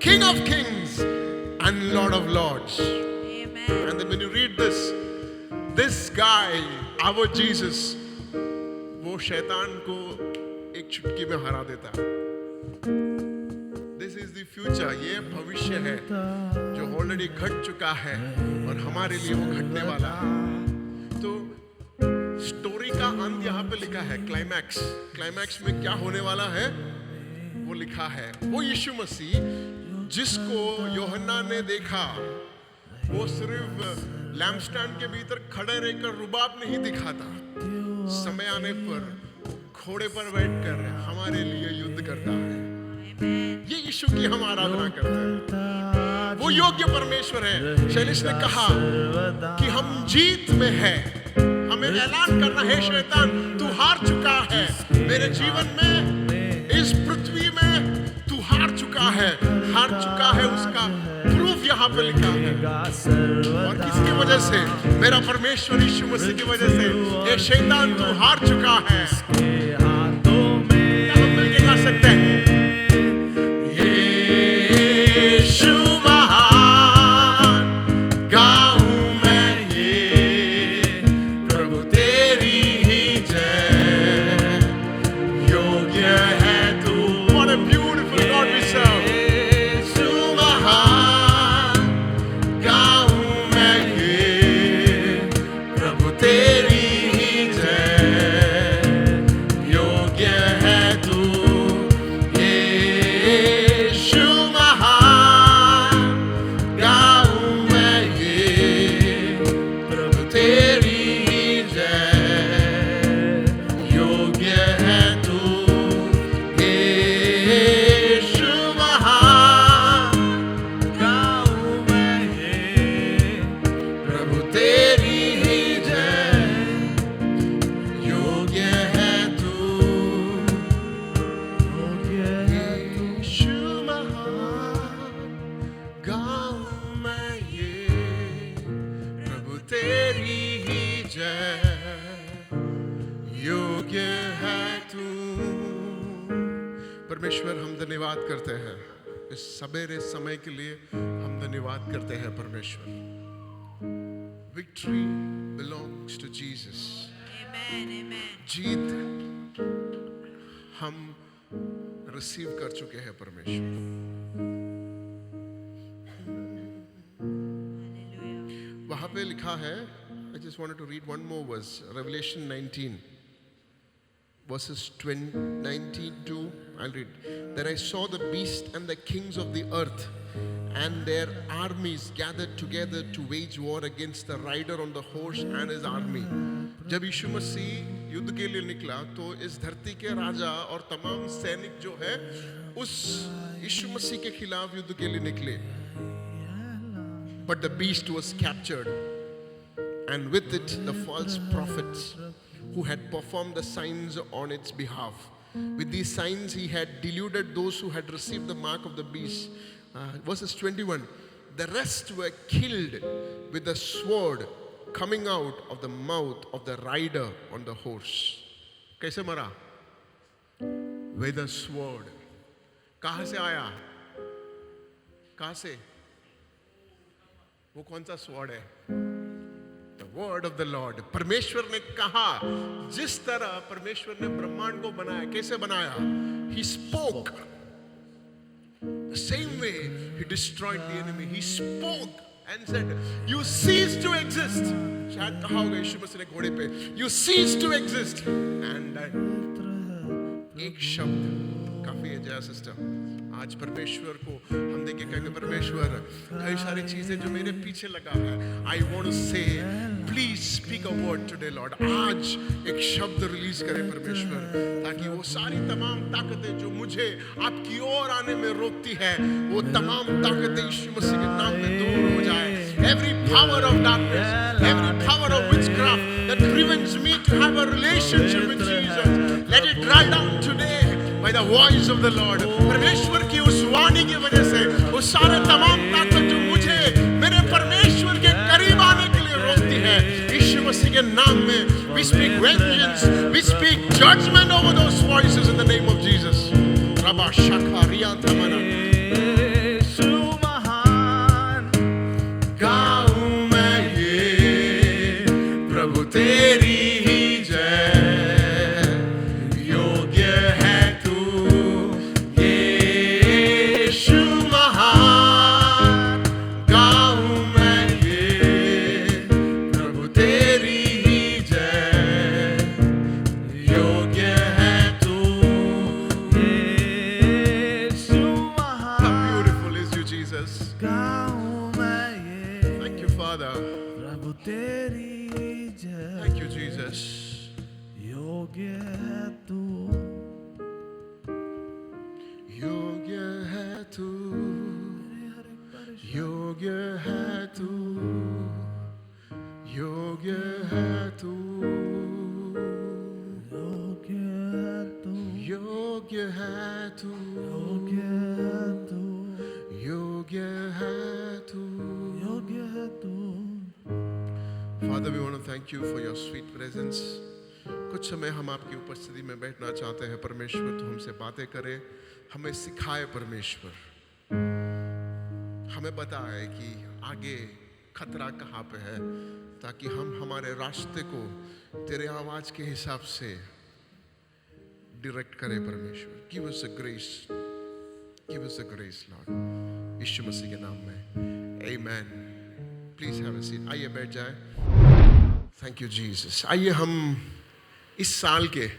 King of Kings and Lord of Lords. Amen. And then when you read this guy, our Jesus, वो शैतान को एक चुटकी में हरा देता. This is the future. ये भविष्य है जो ऑलरेडी घट चुका है और हमारे लिए वो घटने वाला है. तो स्टोरी का अंत यहाँ पे लिखा है, क्लाइमैक्स में क्या होने वाला है वो लिखा है. वो यीशु मसीह जिसको यूहन्ना ने देखा, वो सिर्फ लैम्पस्टैंड के भीतर खड़े रहकर रुबाब नहीं दिखाता. समय आने पर घोड़े पर बैठकर हमारे लिए युद्ध करता है. ये यीशु की हम आराधना करते हैं. वो योग्य परमेश्वर है. शैलेश ने कहा कि हम जीत में हैं. हमें ऐलान करना है, शैतान तू हार चुका है मेरे जीवन में, इस पृथ्वी में तू हार चुका है. उसका प्रूफ यहाँ पे लिखा है. और किसकी वजह से? मेरा परमेश्वर यीशु मसीह की वजह से. ये शैतान तू हार चुका है. क्या हम मिलके गा सकते हैं? परमेश्वर हम धन्यवाद करते हैं इस सवेरे समय के लिए. हम धन्यवाद करते हैं परमेश्वर. Victory belongs to Jesus. Amen. Amen. जीत हम रिसीव कर चुके हैं परमेश्वर. Hallelujah. वहां पे लिखा है, I just wanted to read one more verse, Revelation 19 verses 19-2. I'll read. Then I saw the beast and the kings of the earth and their armies gathered together to wage war against the rider on the horse and his army. जब यीशु मसीह युद्ध के लिए निकला तो इस धरती के राजा और तमाम सैनिक जो है उस यीशु मसीह के खिलाफ युद्ध के लिए निकले. But the beast was captured, and with it the false prophets who had performed the signs on its behalf. With these signs he had deluded those who had received the mark of the beast. Verses 21. The rest were killed with the sword coming out of the mouth of the rider on the horse. कैसे मरा? with a sword. कहां से आया? कहां से? वो कौन सा स्वॉर्ड है? The word of the Lord. परमेश्वर ने कहा, जिस तरह परमेश्वर ने ब्रह्मांड को बनाया, कैसे बनाया? He spoke. The same way he destroyed the enemy. He spoke and said, "You cease to exist." शायद कहा होगा यीशु मसीह ने घोड़े पे, "You cease to exist." And then एक शब्द काफी है जया सिस्टर। आज परमेश्वर को हम देख के कहेंगे, परमेश्वर कई सारी चीजें जो मेरे पीछे लगा है, I want to say, please speak a word today Lord. आज एक शब्द रिलीज करें परमेश्वर, ताकि वो सारी तमाम ताकतें जो मुझे आपकी ओर आने में रोकती है, वो तमाम ताकतें यीशु मसीह के नाम में दूर हो जाए। Every power of darkness, every power of witchcraft that prevents me to have a relationship with Jesus, let it dry down today by the voice of the Lord. परमेश्वर की उस वाणी की वजह से वो सारे तमाम ताकत जो मुझे मेरे परमेश्वर के करीब आने के लिए रोकती है, यीशु मसीह के नाम में we speak vengeance, we speak judgment over those voices in the name of Jesus. Rabba Shakha Riyanta Mana. यीशु महान गाऊं मैं ये प्रभु तेरी ही जय, योग्य है तू यीशु महान। गाऊं मैं ये प्रभु तेरी ही जय, योग्य है तू। यीशु How महान beautiful is you, Jesus. गाऊं मैं ये Thank you, Father. प्रभु तेरी जय, Thank you, Jesus. योग्य है तू, योग्य है तू, योग्य है तू, योग्य है तू, योग्य है तू, योग्य है तू, योग्य है तू, योग्य है तू। योग्य है तू। Father, we want to thank you for your sweet presence. कुछ समय हम आपकी उपस्थिति में बैठना चाहते हैं परमेश्वर, तो हमसे बातें करें, हमें सिखाए परमेश्वर, हमें बताए कि आगे खतरा कहाँ पे है, ताकि हम हमारे रास्ते को तेरे आवाज के हिसाब से डायरेक्ट करें परमेश्वर। Give us a grace, give us a grace Lord, यीशु मसीह के नाम में, Amen. Please have a seat. आइए बैठ जाए। Thank you Jesus. आइए हम इस साल के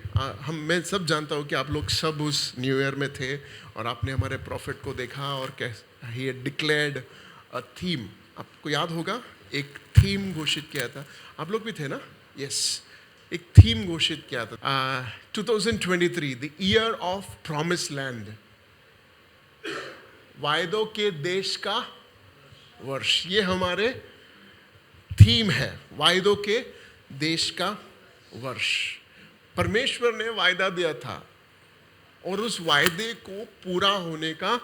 मैं सब जानता हूँ कि आप लोग सब उस न्यू ईयर में थे और आपने हमारे प्रॉफिट को देखा और he had declared a theme. आपको याद होगा एक थीम घोषित किया था, आप लोग भी थे ना? Yes, एक थीम घोषित किया था 2023, the year of promised land, वायदों के देश का वर्ष। ये हमारे थीम है, वायदों के देश का वर्ष। परमेश्वर ने वायदा दिया था और उस वायदे को पूरा होने का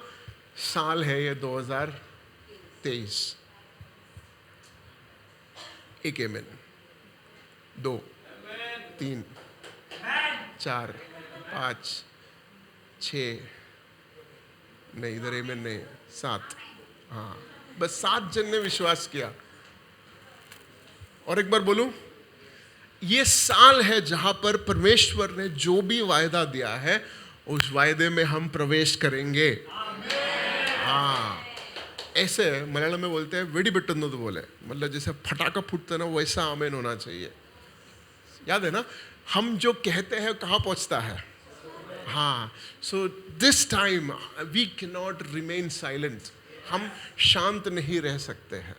साल है ये 2023। एक एमेन, 2, 3, 4, 5, 6, नहीं इधर एमेन नहीं, 7, हाँ बस 7 जन ने विश्वास किया। और एक बार बोलूं, ये साल है जहां पर परमेश्वर ने जो भी वायदा दिया है उस वायदे में हम प्रवेश करेंगे। हाँ, ऐसे मलयालम में बोलते हैं वेडी बिट्टुन्नु तो बोले, मतलब जैसे फटाका फूटता ना वैसा आमेन होना चाहिए। याद है ना, हम जो कहते हैं कहाँ पहुंचता है। हाँ, so this time we can not remain silent, हम शांत नहीं रह सकते हैं।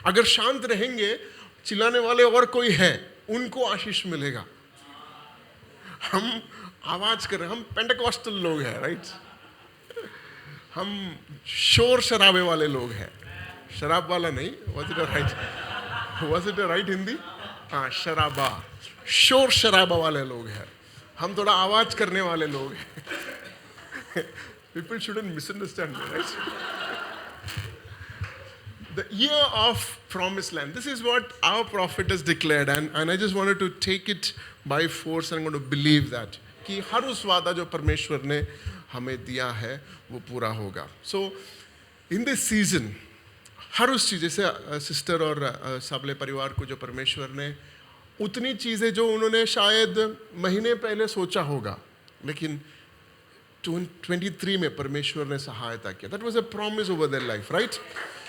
अगर शांत रहेंगे, चिल्लाने वाले और कोई है, उनको आशीष मिलेगा। हम आवाज कर रहे हैं, हम पेंटेकॉस्टल लोग हैं, राइट? हम शोर शराबे वाले लोग हैं, शराब वाला नहीं। was it a right Hindi? हाँ, शराबा, शोर शराबा वाले लोग हैं। हम थोड़ा आवाज करने वाले लोग हैं। People shouldn't misunderstand me, right? The year of promised land. This is what our prophet has declared, and I just wanted to take it by force and I'm going to believe that. कि हर उस वादा जो परमेश्वर ने हमें दिया है वो पूरा होगा. सो इन दिस सीजन हर उस चीज़, जैसे सिस्टर और साबले परिवार को जो परमेश्वर ने उतनी चीज़ें जो उन्होंने शायद महीने पहले सोचा होगा, लेकिन 23 में परमेश्वर ने सहायता किया. That was a promise over their life, right?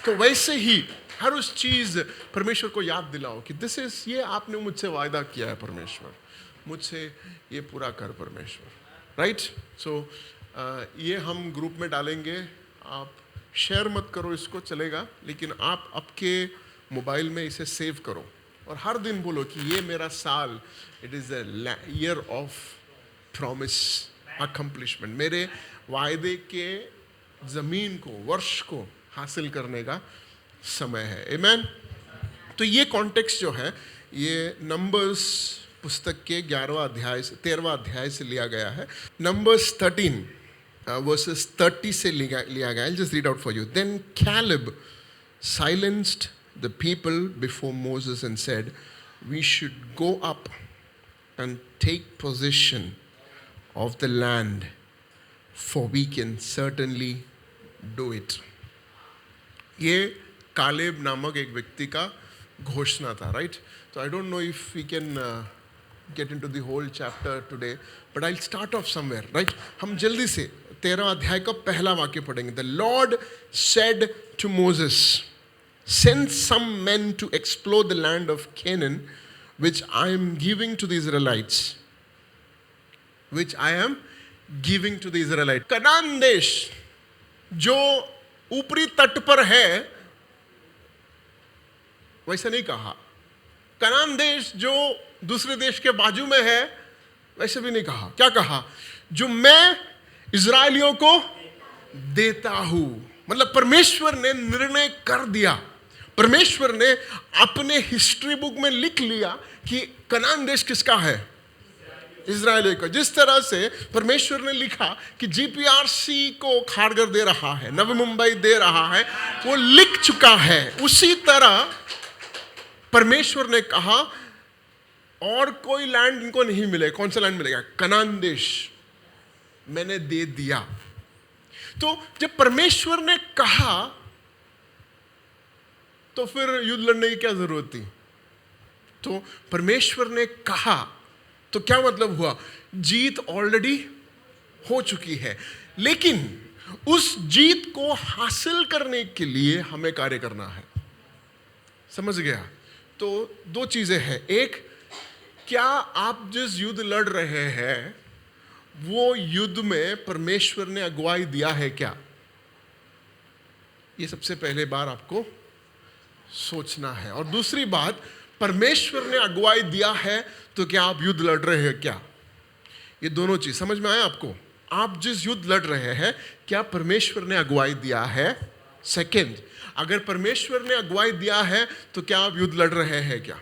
तो वैसे ही हर उस चीज़ परमेश्वर को याद दिलाओ कि दिस इज, ये आपने मुझसे वायदा किया है परमेश्वर, मुझसे ये पूरा कर परमेश्वर, राइट? सो ये हम ग्रुप में डालेंगे. आप शेयर मत करो इसको, चलेगा, लेकिन आप आपके मोबाइल में इसे सेव करो और हर दिन बोलो कि ये मेरा साल, it is a year of promise accomplishment. मेरे वायदे के ज़मीन को, वर्ष को हासिल करने का समय है. आमीन. तो ये कॉन्टेक्स्ट जो है ये नंबर्स पुस्तक के 13वां अध्याय से लिया गया है. नंबर्स 13 verses 30 से लिया गया है. Just read out for you. Then Caleb silenced the people before Moses and said, "We should go up and take possession of the land, for we can certainly do it." ये Caleb नामक एक व्यक्ति का घोषणा था, right? तो I don't know if we can get into the whole chapter today, but I will start off somewhere, right? हम जल्दी से 13वां अध्याय का पहला वाक्य पढ़ेंगे. The Lord said to Moses, "Send some men to explore the land of Canaan, which I am giving to the Israelites." Which I am giving to the Israelites. Kanan देश जो ऊपरी तट पर है, वैसा नहीं कहा. कनान देश जो दूसरे देश के बाजू में है, वैसे भी नहीं कहा. क्या कहा? जो मैं इजरायलियों को देता हूं. मतलब परमेश्वर ने निर्णय कर दिया, परमेश्वर ने अपने हिस्ट्री बुक में लिख लिया कि कनान देश किसका है? इजरायलियों का. जिस तरह से परमेश्वर ने लिखा कि जीपीआरसी को खारगर दे रहा है, नवी मुंबई दे रहा है, वो लिख चुका है, उसी तरह परमेश्वर ने कहा और कोई लैंड इनको नहीं मिलेगा. कौन सा लैंड मिलेगा? कनान देश मैंने दे दिया. तो जब परमेश्वर ने कहा तो फिर युद्ध लड़ने की क्या जरूरत थी? तो परमेश्वर ने कहा तो क्या मतलब हुआ? जीत ऑलरेडी हो चुकी है, लेकिन उस जीत को हासिल करने के लिए हमें कार्य करना है. समझ गया? तो दो चीजें हैं. एक, क्या आप जिस युद्ध लड़ रहे हैं वो युद्ध में परमेश्वर ने अगुवाई दिया है क्या? ये सबसे पहले बार आपको सोचना है. और दूसरी बात, परमेश्वर ने अगुवाई दिया है तो क्या आप युद्ध लड़ रहे हैं क्या? ये दोनों चीज समझ में आया आपको? आप जिस युद्ध लड़ रहे हैं, क्या परमेश्वर ने अगुवाई दिया है? सेकंड, अगर परमेश्वर ने अगुवाई दिया है तो क्या आप युद्ध लड़ रहे हैं क्या?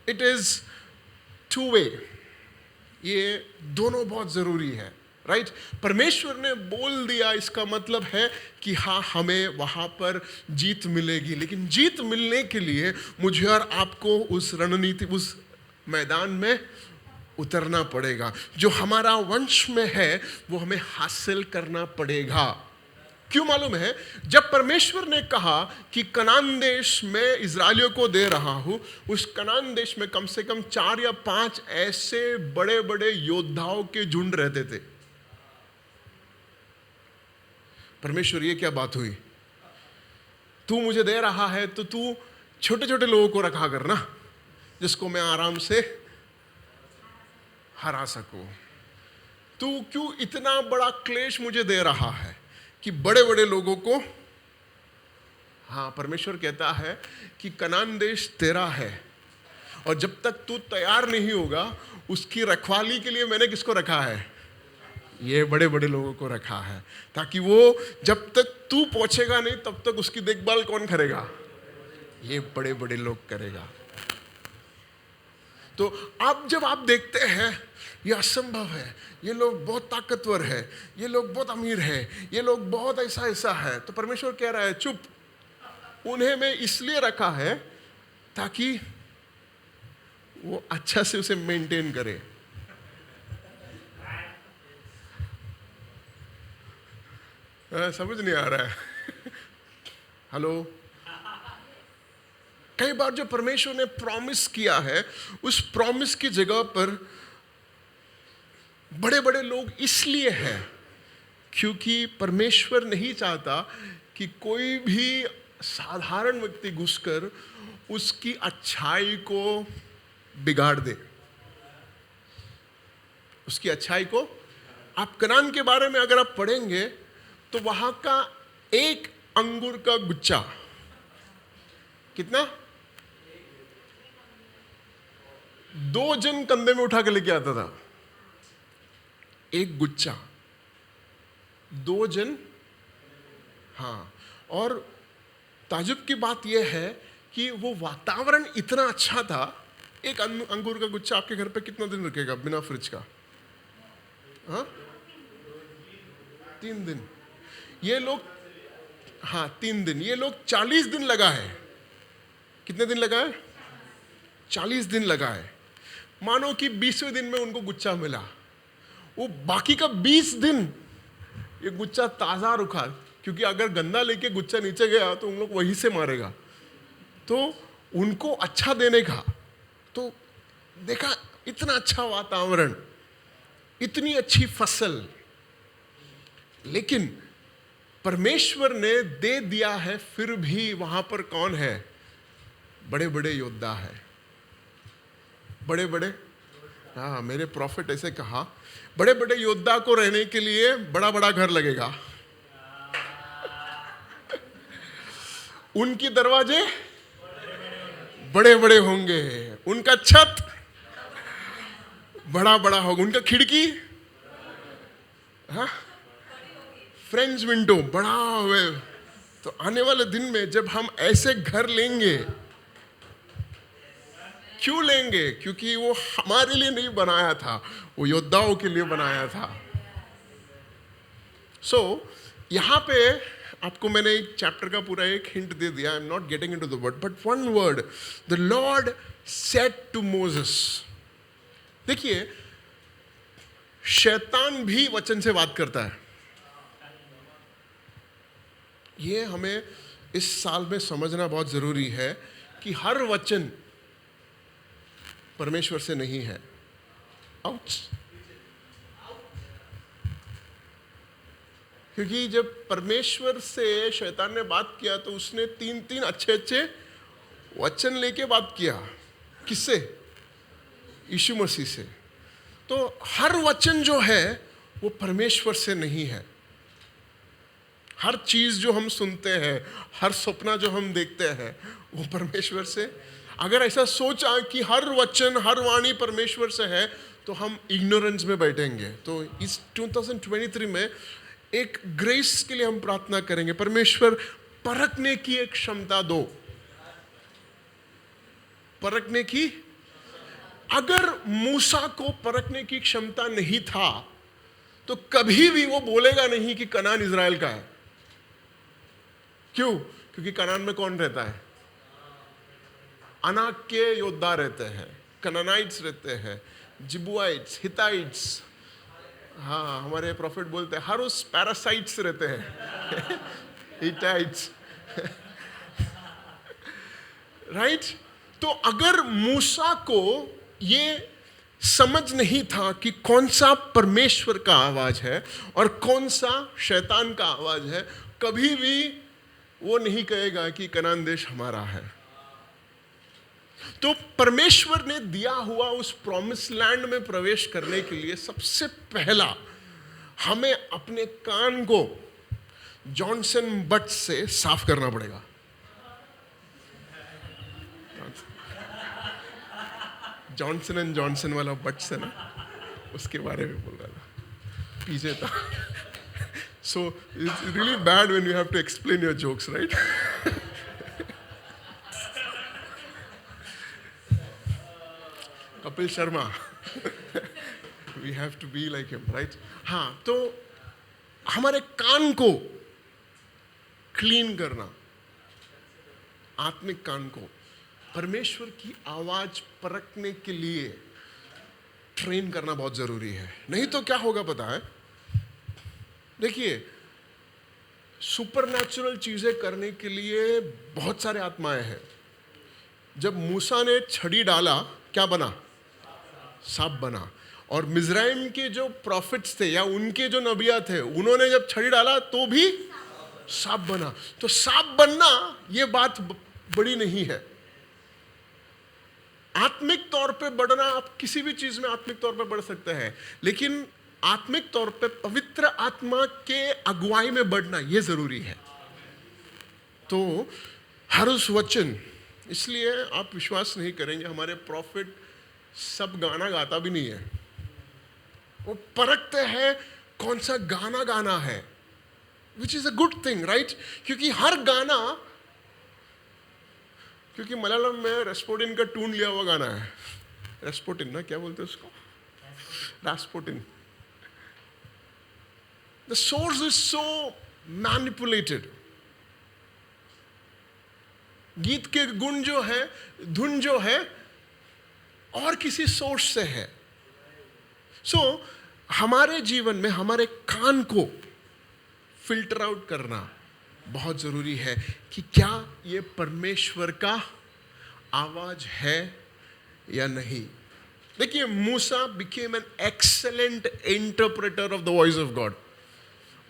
It is two way. ये दोनों बहुत जरूरी है, राइट? परमेश्वर ने बोल दिया, इसका मतलब है कि हाँ, हमें वहां पर जीत मिलेगी, लेकिन जीत मिलने के लिए मुझे और आपको उस रणनीति, उस मैदान में उतरना पड़ेगा. जो हमारा वंश में है वो हमें हासिल करना पड़ेगा. क्यों मालूम है? जब परमेश्वर ने कहा कि कनान देश में इजरायलियों को दे रहा हूं, उस कनान देश में कम से कम 4 या 5 ऐसे बड़े बड़े योद्धाओं के झुंड रहते थे. परमेश्वर, ये क्या बात हुई? तू मुझे दे रहा है तो तू छोटे छोटे लोगों को रखा कर ना, जिसको मैं आराम से हरा सकूं. तू क्यों इतना बड़ा क्लेश मुझे दे रहा है कि बड़े बड़े लोगों को? हाँ, परमेश्वर कहता है कि कनान देश तेरा है, और जब तक तू तैयार नहीं होगा उसकी रखवाली के लिए मैंने किसको रखा है? ये बड़े बड़े लोगों को रखा है, ताकि वो जब तक तू पहुंचेगा नहीं तब तक उसकी देखभाल कौन करेगा? ये बड़े बड़े लोग करेगा. तो अब जब आप देखते हैं ये असंभव है, ये लोग बहुत ताकतवर है, ये लोग बहुत अमीर है, ये लोग बहुत ऐसा ऐसा है, तो परमेश्वर कह रहा है चुप, उन्हें मैं इसलिए रखा है ताकि वो अच्छा से उसे मेंटेन करे. समझ नहीं आ रहा है। हेलो, कई बार जो परमेश्वर ने प्रॉमिस किया है, उस प्रॉमिस की जगह पर बड़े बड़े लोग इसलिए हैं क्योंकि परमेश्वर नहीं चाहता कि कोई भी साधारण व्यक्ति घुसकर उसकी अच्छाई को बिगाड़ दे, उसकी अच्छाई को। आप कनान के बारे में अगर आप पढ़ेंगे तो वहां का एक अंगूर का गुच्छा कितना, 2 जन कंधे में उठा के लेके आता था। एक गुच्छा 2 जन। हाँ, और ताजुब की बात यह है कि वो वातावरण इतना अच्छा था। एक अंगूर का गुच्छा आपके घर पे कितना दिन रखेगा बिना फ्रिज का? हाँ, 3 दिन। ये लोग, हाँ 3 दिन, ये लोग 40 दिन लगा है। कितने दिन लगा है? 40 दिन लगा है। मानो कि 20वें दिन में उनको गुच्छा मिला, वो बाकी का 20 दिन ये गुच्छा ताजा रुका, क्योंकि अगर गंदा लेके गुच्छा नीचे गया तो उन लोग वहीं से मारेगा। तो उनको अच्छा देने का, तो देखा इतना अच्छा वातावरण, इतनी अच्छी फसल, लेकिन परमेश्वर ने दे दिया है, फिर भी वहां पर कौन है? बड़े बड़े योद्धा है, बड़े बड़े। हाँ, मेरे प्रॉफिट ऐसे कहा, बड़े बड़े योद्धा को रहने के लिए बड़ा बड़ा घर लगेगा। उनके दरवाजे बड़े बड़े होंगे, उनका छत बड़ा बड़ा होगा, उनका खिड़की, हाँ, फ्रेंच विंडो बड़ा हुए। तो आने वाले दिन में जब हम ऐसे घर लेंगे, क्यों लेंगे? क्योंकि वो हमारे लिए नहीं बनाया था, वो योद्धाओं के लिए बनाया था। सो यहां पे आपको मैंने एक चैप्टर का पूरा एक हिंट दे दिया। I am not getting into the word, but one word, the Lord said to Moses. देखिए, शैतान भी वचन से बात करता है। ये हमें इस साल में समझना बहुत जरूरी है कि हर वचन परमेश्वर से नहीं है। आउच। क्योंकि जब परमेश्वर से शैतान ने बात किया तो उसने 3 अच्छे अच्छे वचन लेके बात किया। किससे? यीशु मसीह से। तो हर वचन जो है वो परमेश्वर से नहीं है। हर चीज जो हम सुनते हैं, हर सपना जो हम देखते हैं, वो परमेश्वर से। अगर ऐसा सोचा कि हर वचन, हर वाणी परमेश्वर से है, तो हम इग्नोरेंस में बैठेंगे। तो इस 2023 में एक ग्रेस के लिए हम प्रार्थना करेंगे, परमेश्वर परखने की एक क्षमता दो, परखने की। अगर मूसा को परखने की क्षमता नहीं था तो कभी भी वो बोलेगा नहीं कि कनान इजराइल का है। क्यों? क्योंकि कनान में कौन रहता है? अनाक के योद्धा रहते हैं, कनानाइट्स रहते हैं, जिबुआइट्स, हिताइट्स। हाँ, हमारे प्रॉफिट बोलते हैं हर उस पैरासाइट्स रहते हैं, हिटाइट्स, राइट। तो अगर मूसा को ये समझ नहीं था कि कौन सा परमेश्वर का आवाज है और कौन सा शैतान का आवाज है, कभी भी वो नहीं कहेगा कि कनान देश हमारा है। तो परमेश्वर ने दिया हुआ उस प्रॉमिस लैंड में प्रवेश करने के लिए सबसे पहला हमें अपने कान को जॉनसन बट से साफ करना पड़ेगा। जॉनसन एंड जॉनसन वाला बट से ना, उसके बारे में बोल रहा था, पीछे था। So it's really bad when you have to explain your jokes, right? Kapil Sharma. We have to be like him, right? हाँ, तो हमारे कान को क्लीन करना, आत्मिक कान को परमेश्वर की आवाज परखने के लिए ट्रेन करना बहुत जरूरी है। नहीं तो क्या होगा पता है? देखिए, सुपरनैचुरल चीजें करने के लिए बहुत सारे आत्माएं हैं। जब मूसा ने छड़ी डाला, क्या बना? सांप बना। और मिज़राइम के जो प्रॉफिट्स थे या उनके जो नबिया थे, उन्होंने जब छड़ी डाला तो भी सांप बना। तो सांप बनना ये बात बड़ी नहीं है। आत्मिक तौर पे बढ़ना, आप किसी भी चीज में आत्मिक तौर पे बढ़ सकते हैं, लेकिन आत्मिक तौर पे पवित्र आत्मा के अगुवाई में बढ़ना ये जरूरी है। तो हर उस वचन, इसलिए आप विश्वास नहीं करेंगे, हमारे प्रॉफिट सब गाना गाता भी नहीं है। वो परखते हैं कौन सा गाना गाना है, which is a good thing, right? क्योंकि हर गाना, क्योंकि मलयालम में रेस्पोटिन का टून लिया हुआ गाना है। रेस्पोटिन ना, क्या बोलते हैं उसको? Rasputin. The source is so manipulated. गीत के गुण जो है, धुन जो है, और किसी सोर्स से है। सो हमारे जीवन में हमारे कान को फिल्टर आउट करना बहुत जरूरी है कि क्या ये परमेश्वर का आवाज है या नहीं। देखिए, मूसा became an excellent interpreter of the voice of God.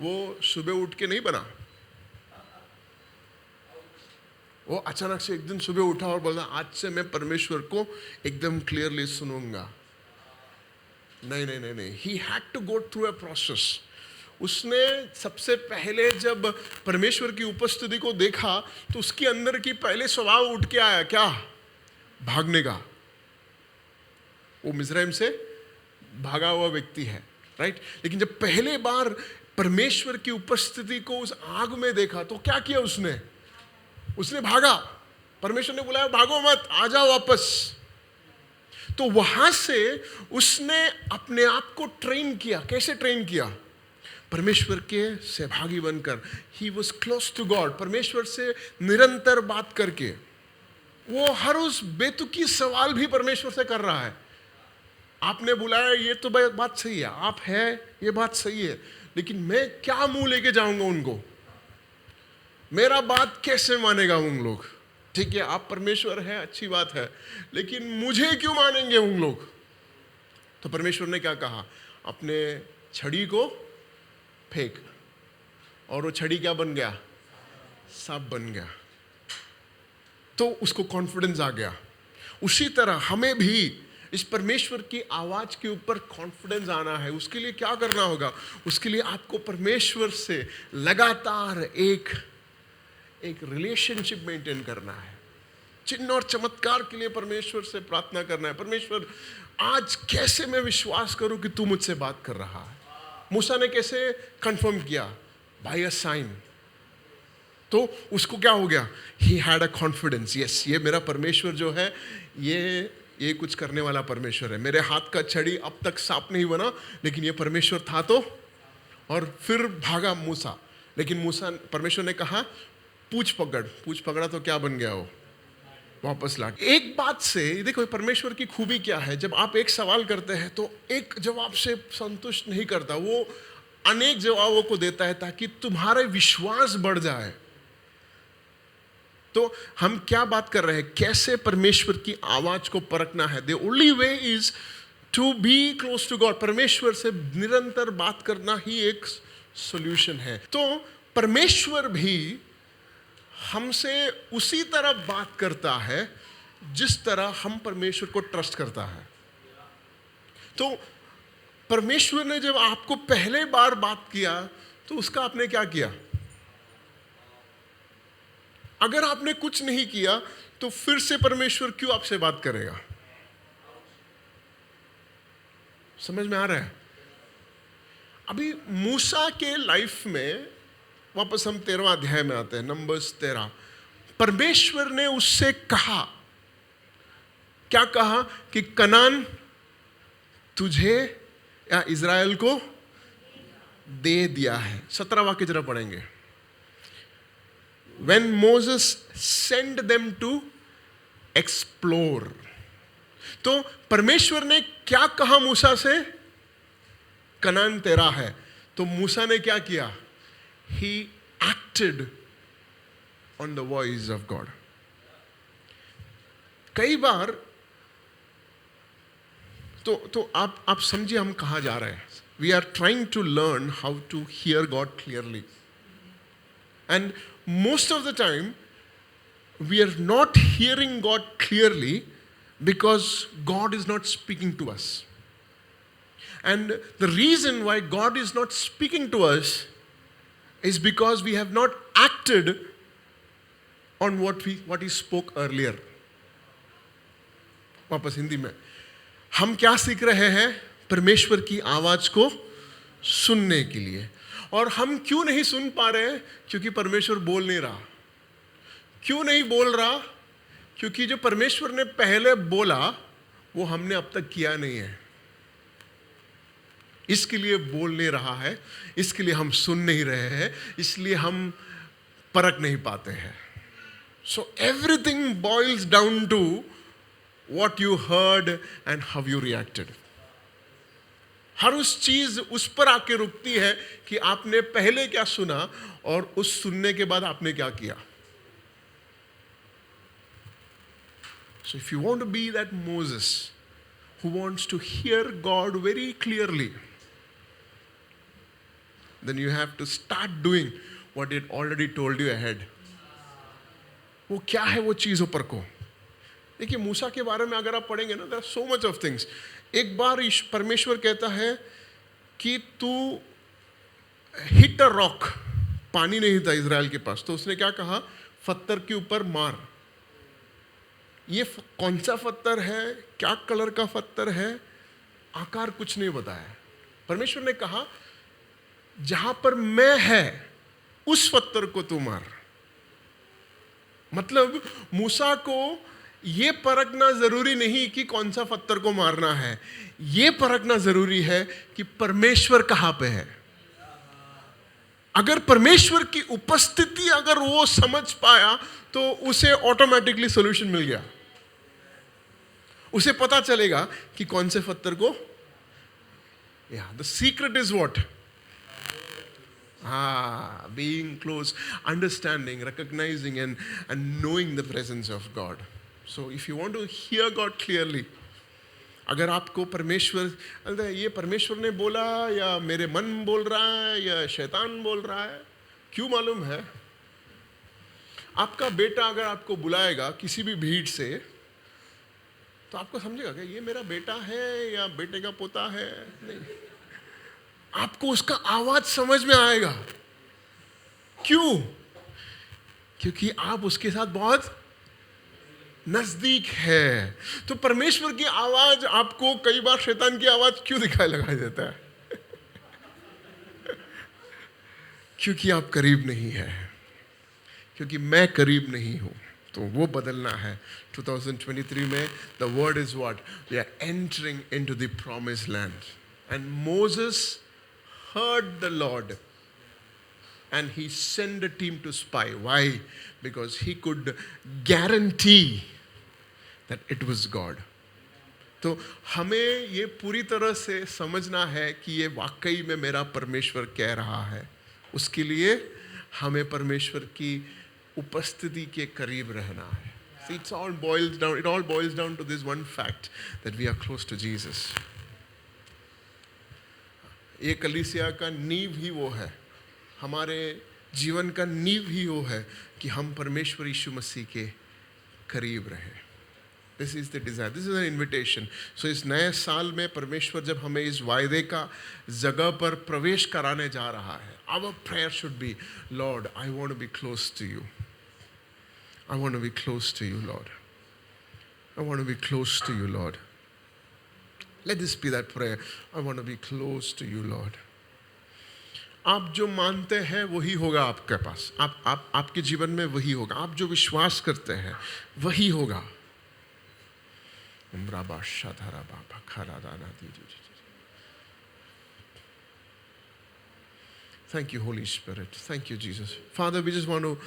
वो सुबह उठ के नहीं बना, वो अचानक से एक दिन सुबह उठा और बोला आज से मैं परमेश्वर को एकदम क्लियरली सुनूंगा। नहीं नहीं नहीं नहीं, he had to go through a process. उसने सबसे पहले जब परमेश्वर की उपस्थिति को देखा तो उसके अंदर की पहले स्वभाव उठ के आया, क्या? भागने का। वो मिज़राइम से भागा हुआ व्यक्ति है, राइट? लेकिन जब पहले बार परमेश्वर की उपस्थिति को उस आग में देखा तो क्या किया उसने? उसने भागा। परमेश्वर ने बुलाया, भागो मत, आ जाओ वापस। तो वहां से उसने अपने आप को ट्रेन किया। कैसे ट्रेन किया? परमेश्वर के सहभागी बनकर। He was close to God. परमेश्वर से निरंतर बात करके वो हर उस बेतुकी सवाल भी परमेश्वर से कर रहा है। आपने बुलाया, ये तो बात सही है, आप है, ये बात सही है, लेकिन मैं क्या मुंह लेके जाऊंगा उनको? मेरा बात कैसे मानेगा उन लोग? ठीक है, आप परमेश्वर है, अच्छी बात है, लेकिन मुझे क्यों मानेंगे उन लोग? तो परमेश्वर ने क्या कहा? अपने छड़ी को फेंक, और वो छड़ी क्या बन गया? सांप बन गया। तो उसको कॉन्फिडेंस आ गया। उसी तरह हमें भी इस परमेश्वर की आवाज के ऊपर कॉन्फिडेंस आना है। उसके लिए क्या करना होगा? उसके लिए आपको परमेश्वर से लगातार एक रिलेशनशिप मेंटेन करना है। चिन्ह और चमत्कार के लिए परमेश्वर से प्रार्थना करना है। परमेश्वर, आज कैसे मैं विश्वास करूं कि तू मुझसे बात कर रहा है? मूसा ने कैसे कंफर्म किया? By a sign. तो उसको क्या हो गया? He had a confidence, yes, ये मेरा परमेश्वर जो है, ये कुछ करने वाला परमेश्वर है। मेरे हाथ का छड़ी अब तक सांप नहीं बना, लेकिन ये परमेश्वर था। तो और फिर भागा मूसा, लेकिन मूसा, परमेश्वर ने कहा पूछ पकड़ा तो क्या बन गया? वो वापस लाट। एक बात से देखो परमेश्वर की खूबी क्या है, जब आप एक सवाल करते हैं तो एक जवाब से संतुष्ट नहीं करता, वो अनेक जवाबों को देता है ताकि तुम्हारे विश्वास बढ़ जाए। तो हम क्या बात कर रहे हैं? कैसे परमेश्वर की आवाज को परखना है? The only way is to be close to God. परमेश्वर से निरंतर बात करना ही एक सॉल्यूशन है। तो परमेश्वर भी हमसे उसी तरह बात करता है जिस तरह हम परमेश्वर को ट्रस्ट करता है। तो परमेश्वर ने जब आपको पहले बार बात किया तो उसका आपने क्या किया? अगर आपने कुछ नहीं किया तो फिर से परमेश्वर क्यों आपसे बात करेगा? समझ में आ रहा है? अभी मूसा के लाइफ में, वापस हम 13वां अध्याय में आते हैं, नंबर्स 13। परमेश्वर ने उससे कहा, क्या कहा? कि कनान तुझे या इज़राइल को दे दिया है। 17 वाक्य जरा पढ़ेंगे। When Moses sent them to explore, तो परमेश्वर ने क्या कहा मूसा से? कनान तेरा है। तो मूसा ने क्या किया? He acted on the voice of God. कई बार तो आप समझिए हम कहाँ जा रहे हैं. We are trying to learn how to hear God clearly. And most of the time, we are not hearing God clearly because God is not speaking to us. And the reason why God is not speaking to us is because we have not acted on what He spoke earlier. वापस हिंदी में, हम क्या सीख रहे हैं? परमेश्वर की आवाज को सुनने के लिए. और हम क्यों नहीं सुन पा रहे हैं? क्योंकि परमेश्वर बोल नहीं रहा. क्यों नहीं बोल रहा? क्योंकि जो परमेश्वर ने पहले बोला वो हमने अब तक किया नहीं है. इसके लिए बोल नहीं रहा है, इसके लिए हम सुन नहीं रहे हैं, इसलिए हम परख नहीं पाते हैं. So everything boils down to what you heard and how you reacted. हर उस चीज उस पर आके रुकती है कि आपने पहले क्या सुना और उस सुनने के बाद आपने क्या किया. So if you want to be that Moses who wants to hear God very clearly, then you have to start doing what it already told you ahead. वो क्या है वो चीज़ों पर को? देखिए मूसा के बारे में अगर आप पढ़ेंगे ना, there are so much of things. एक बार परमेश्वर कहता है कि तू हिट अ रॉक. पानी नहीं था इज़राइल के पास, तो उसने क्या कहा? पत्थर के ऊपर मार. ये कौन सा पत्थर है, क्या कलर का पत्थर है, आकार कुछ नहीं बताया. परमेश्वर ने कहा जहां पर मैं है उस पत्थर को तू मार. मतलब मूसा को ये परखना जरूरी नहीं कि कौन सा पत्थर को मारना है, ये परखना जरूरी है कि परमेश्वर कहां पे है. अगर परमेश्वर की उपस्थिति अगर वो समझ पाया तो उसे ऑटोमेटिकली सॉल्यूशन मिल गया. उसे पता चलेगा कि कौन से पत्थर को. The secret is what? being close, understanding, recognizing and knowing the presence of God. So if you want to hear God clearly, अगर आपको परमेश्वर, ये परमेश्वर ने बोला या मेरे मन बोल रहा है या शैतान बोल रहा है, क्यों मालूम है? आपका बेटा अगर आपको बुलाएगा किसी भी भीड़ से, तो आपको समझेगा कि ये मेरा बेटा है या बेटे का पोता है. नहीं, आपको उसका आवाज समझ में आएगा. क्यों? क्योंकि आप उसके साथ बहुत नजदीक है. तो परमेश्वर की आवाज आपको कई बार शैतान की आवाज क्यों दिखाई देता है? क्योंकि आप करीब नहीं है, क्योंकि मैं करीब नहीं हूं. तो वो बदलना है. 2023 में the word is what? We are entering into the promised land. And Moses heard the Lord and he sent a team to spy. Why? Because he could guarantee that it was God. तो हमें ये पूरी तरह से समझना है कि ये वाकई में मेरा परमेश्वर कह रहा है. उसके लिए हमें परमेश्वर की उपस्थिति के करीब रहना है. See, it all boils down to this one fact that we are close to Jesus. ये कलीसिया का नींव ही वो है, हमारे जीवन का नींव ही वो है कि हम परमेश्वर यीशु मसीह के करीब रहें. This is the desire. This is an invitation. So इस नए साल में परमेश्वर जब हमें इस वायदे का जगह पर प्रवेश कराने जा रहा है, our prayer should be, Lord, I want to be close to you. I want to be close to you, Lord. I want to be close to you, Lord. Let this be that prayer. I want to be close to you, Lord. आप जो मानते हैं वही होगा आपके पास. आपके जीवन में वही होगा. आप जो विश्वास करते हैं वही होगा. Thank you, Holy Spirit. Thank you, Jesus. Father, we just want to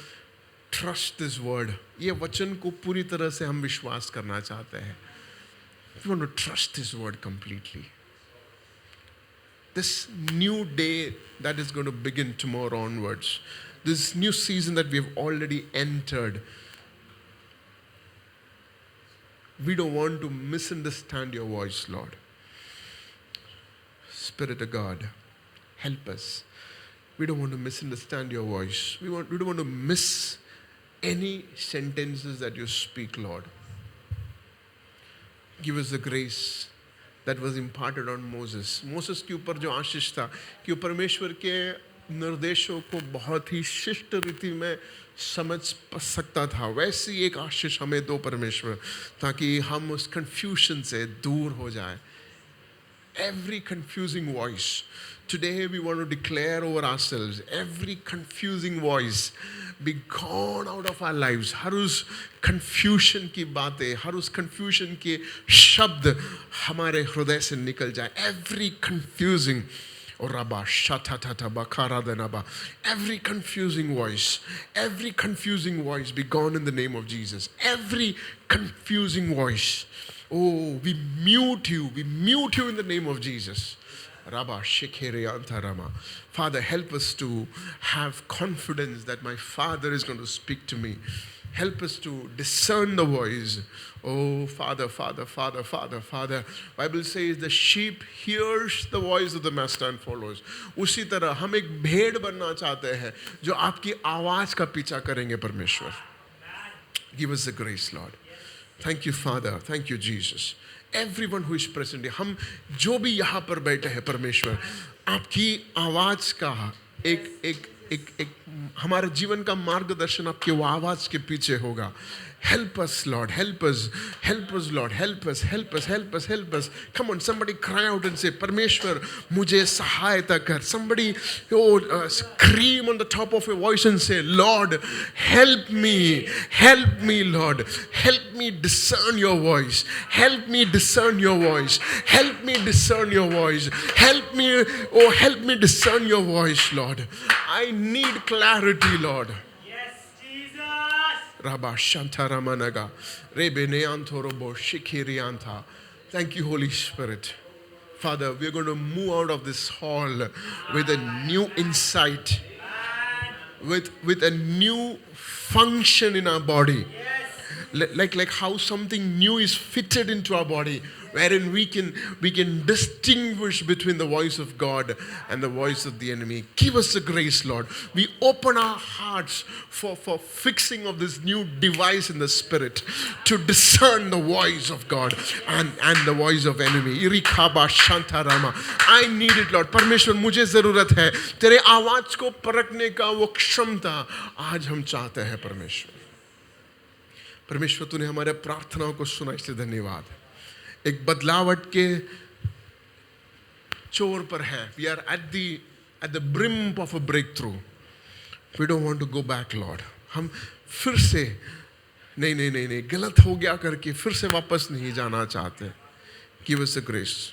trust this word. ये वचन को पूरी तरह से हम विश्वास करना चाहते हैं. We want to trust this word completely. This new day that is going to begin tomorrow onwards, this new season that we have already entered, we don't want to misunderstand your voice, Lord. Spirit of God, help us. We don't want to misunderstand your voice. We don't want to miss any sentences that you speak, Lord. Give us the grace that was imparted on Moses. Moses के ऊपर जो आशीष था कि वो परमेश्वर के निर्देशों को बहुत ही शिष्ट रीति में समझ सकता था, वैसी एक आशीष हमें दो परमेश्वर, ताकि हम उस confusion से दूर हो जाए. Every confusing voice, today we want to declare over ourselves, every confusing voice be gone out of our lives. हर उस confusion की बातें, हर उस confusion के शब्द हमारे हृदय से निकल जाए. Every confusing every confusing voice be gone in the name of Jesus. Every confusing voice, oh, we mute you in the name of Jesus. Father, help us to have confidence that my Father is going to speak to me. Help us to discern the voice. Oh, Father. Bible says the sheep hears the voice of the master and follows. उसी तरह हम एक भेड़ बनना चाहते हैं जो आपकी आवाज का पीछा करेंगे परमेश्वर. Give us the grace, Lord. Thank you, Father. Thank you, Jesus. Everyone who is present, हम जो भी यहाँ पर बैठे हैं परमेश्वर, आपकी आवाज का एक हमारे जीवन का मार्गदर्शन आपके वो आवाज के पीछे होगा. Help us, Lord. Help us, Lord. Help us. Come on, somebody cry out and say, Parmeshwar, mujhe sahayata kar. Somebody scream on the top of your voice and say, Lord, help me, Lord. Help me discern your voice. Help me discern your voice. Help me discern your voice. Help me discern your voice, Lord. I need clarity, Lord. Rabba Shantaramanaga, Rebeneanthorobo Shikirianta. Thank you, Holy Spirit. Father, we are going to move out of this hall with a new insight, with a new function in our body. Like how something new is fitted into our body, wherein we can distinguish between the voice of God and the voice of the enemy. Give us the grace, Lord. We open our hearts for fixing of this new device in the spirit to discern the voice of God and the voice of enemy. Irikaba Shantarama. I need it, Lord. परमेश्वर मुझे ज़रूरत है तेरे आवाज को परखने का वो क्षमता आज हम चाहते हैं परमेश्वर तूने हमारे प्रार्थनाओं को सुना इसलिए धन्यवाद. एक बदलावट के चोर पर है. We are at the brim of a breakthrough. We don't want to go back, Lord. हम फिर से नहीं गलत हो गया करके फिर से वापस नहीं जाना चाहते. Give us the grace.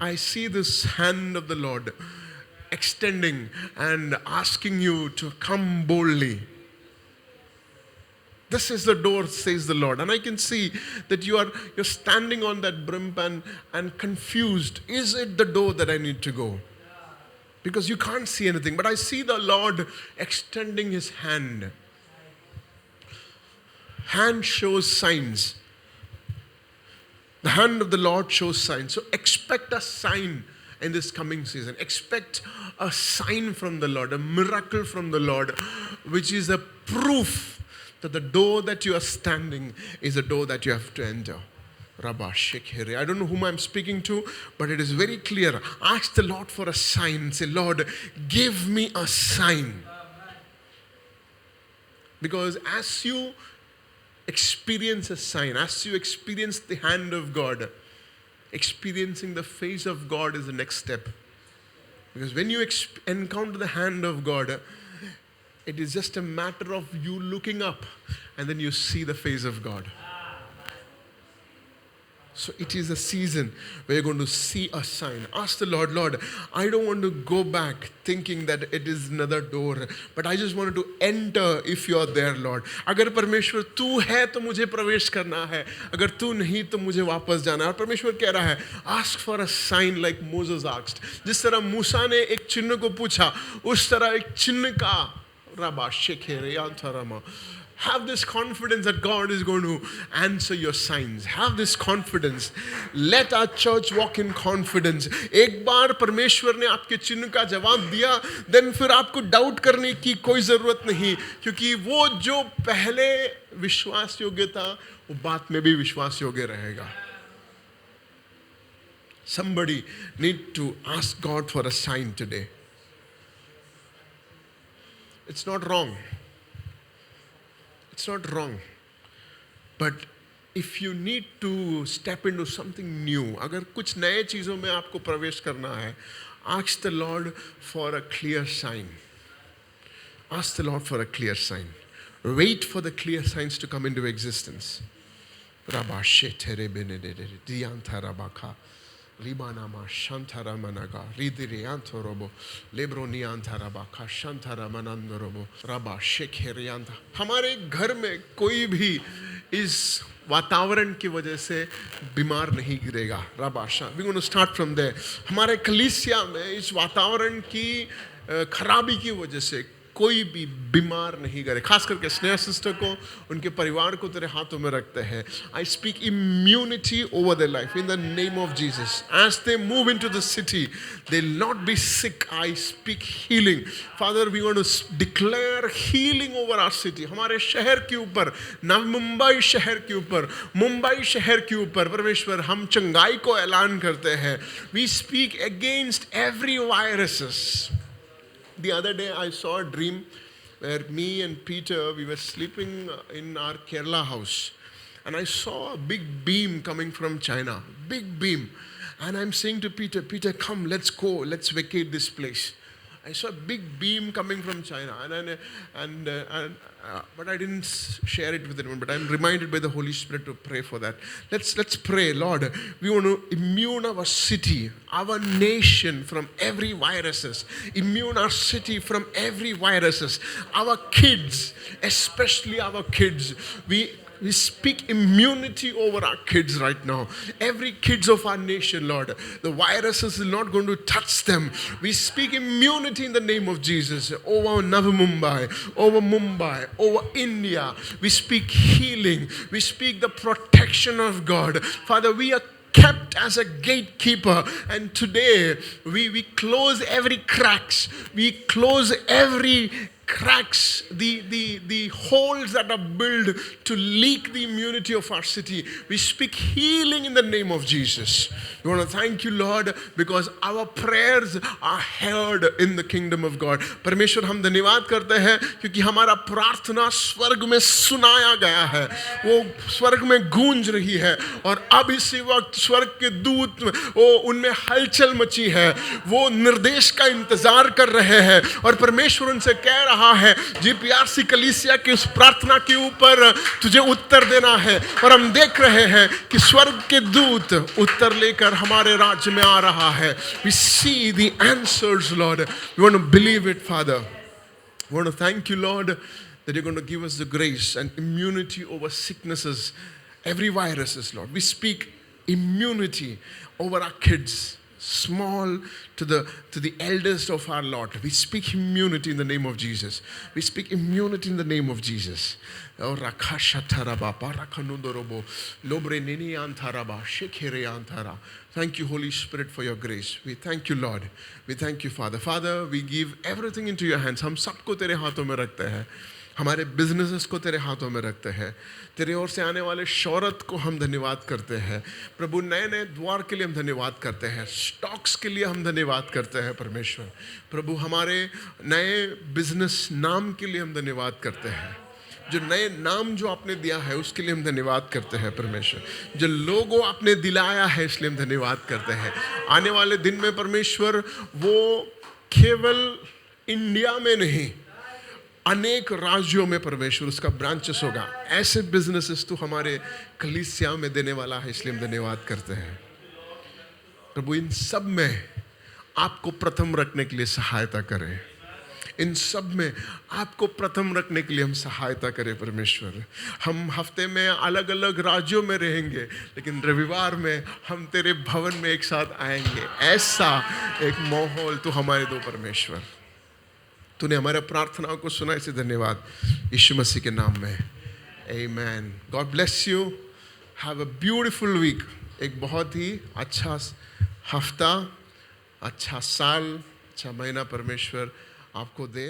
I see this hand of the Lord extending and asking you to come boldly. This is the door, says the Lord. And I can see that you're standing on that brim and confused. Is it the door that I need to go? Because you can't see anything. But I see the Lord extending his hand. Hand shows signs. The hand of the Lord shows signs. So expect a sign in this coming season. Expect a sign from the Lord, a miracle from the Lord, which is a proof that the door that you are standing is a door that you have to enter. Rabba Shekhere. I don't know whom I'm speaking to, but it is very clear. Ask the Lord for a sign. Say, Lord, give me a sign. Because as you experience a sign, as you experience the hand of God, experiencing the face of God is the next step. Because when you encounter the hand of God, it is just a matter of you looking up and then you see the face of God. So it is a season where you're going to see a sign. Ask the Lord, Lord, I don't want to go back thinking that it is another door, but I just wanted to enter if you are there, Lord. अगर परमेश्वर तू है तो मुझे प्रवेश करना है. अगर तू नहीं तो मुझे वापस जाना है. और परमेश्वर कह रहा है, ask for a sign like Moses asked. जिस तरह मूसा ने एक चिन्ह को पूछा, उस तरह एक चिन्ह का Rabba Shekere Yantarama. Have this confidence that God is going to answer your signs. Have this confidence. Let our church walk in confidence. एक बार परमेश्वर ने आपके चिन्ह का जवाब दिया, then फिर आपको डाउट करने की कोई जरूरत नहीं, क्योंकि वो जो पहले विश्वास योग्य था वो बाद में भी विश्वास योग्य रहेगा. Somebody need to ask God for a sign today. It's not wrong. It's not wrong. But if you need to step into something new, अगर कुछ नए चीज़ों में आपको प्रवेश करना है, ask the Lord for a clear sign. Ask the Lord for a clear sign. Wait for the clear signs to come into existence. Rabba shetere benedere dianta rabaka. Ribanama Shantara Managa, Ridirianto Robo, Lebronianta Rabaka, Shantara Manandorobo, Rabba Shekherianta. हमारे घर में कोई भी इस वातावरण की वजह से बीमार नहीं गिरेगा. राबाशा. We're going to start from there. हमारे कलीसिया में इस वातावरण की खराबी की वजह से कोई भी बीमार नहीं करे. खास करके स्नेहा सिस्टर को, उनके परिवार को तेरे हाथों में रखते हैं. I speak immunity over their life in the name of Jesus. As they move into the city, they'll not be sick. I speak healing. Father, we want to declare healing over our city. हमारे शहर के ऊपर, नव मुंबई शहर के ऊपर, मुंबई शहर के ऊपर, परमेश्वर हम चंगाई को ऐलान करते हैं. We speak against every viruses. The other day I saw a dream where me and Peter, we were sleeping in our Kerala house, and I saw a big beam coming from China, big beam, and I'm saying to Peter, Peter, come, let's go, let's vacate this place. I saw a big beam coming from China, but I didn't share it with anyone. But I'm reminded by the Holy Spirit to pray for that. Let's pray, Lord. We want to immune our city, our nation from every viruses. Immune our city from every viruses. Our kids, especially our kids. We speak immunity over our kids right now. Every kids of our nation, Lord. The viruses are not going to touch them. We speak immunity in the name of Jesus over Navi Mumbai, over India. We speak healing. We speak the protection of God. Father, we are kept as a gatekeeper, and today we close every cracks. We close every cracks, the holes that are built to leak the immunity of our city. We speak healing in the name of Jesus. We want to thank you, Lord, because our prayers are heard in the kingdom of God. परमेश्वर हम धन्यवाद करते हैं क्योंकि हमारा प्रार्थना स्वर्ग में सुनाया गया है, वो स्वर्ग में गूंज रही है, और अब इसी वक्त स्वर्ग के दूत वो उनमें हलचल मची है, वो निर्देश का इंतजार कर रहे हैं, और परमेश्वर उनसे कह रहा है जीपीआरसी कलीसिया की उस प्रार्थना के ऊपर तुझे उत्तर देना है. और हम देख रहे हैं कि स्वर्ग के दूत उत्तर लेकर हमारे राज्य में आ रहा है. We see the answers, Lord. We want to believe it, Father. We want to thank you, Lord, that you're going to give us the grace and immunity over sicknesses, every viruses, Lord. We speak immunity over our kids, small to the eldest of our Lord. We speak immunity in the name of Jesus. We speak immunity in the name of Jesus. Oh, thank you, Holy Spirit, for your grace. We thank you, Lord. We thank you, Father. Father, we give everything into your hands. हम सबको तेरे हाथों में रखते हैं. हमारे businesses को तेरे हाथों में रखते हैं. तेरे ओर से आने वाले शौहरत को हम धन्यवाद करते हैं. प्रभु, नए नए द्वार के लिए हम धन्यवाद करते हैं. स्टॉक्स के लिए हम धन्यवाद करते हैं परमेश्वर. प्रभु, हमारे नए बिजनेस नाम के लिए हम धन्यवाद करते हैं. जो नए नाम जो आपने दिया है उसके लिए हम धन्यवाद करते हैं परमेश्वर. जो लोगो आपने दिलाया है इसलिए हम धन्यवाद करते हैं. आने वाले दिन में परमेश्वर वो केवल इंडिया में नहीं, अनेक राज्यों में परमेश्वर उसका ब्रांचेस होगा. ऐसे बिजनेसेस तो हमारे कलीसिया में देने वाला है, इसलिए हम धन्यवाद करते हैं. प्रभु, इन सब में आपको प्रथम रखने के लिए सहायता करें. इन सब में आपको प्रथम रखने के लिए हम सहायता करें परमेश्वर. हम हफ्ते में अलग अलग राज्यों में रहेंगे, लेकिन रविवार में हम तेरे भवन में एक साथ आएंगे. ऐसा एक माहौल तो हमारे दो परमेश्वर, तो तूने हमारे प्रार्थनाओं को सुना, इसे धन्यवाद यीशु मसीह के नाम में। आमेन। God bless you. Have a beautiful week. एक बहुत ही अच्छा हफ्ता, अच्छा साल, अच्छा महीना परमेश्वर आपको दे।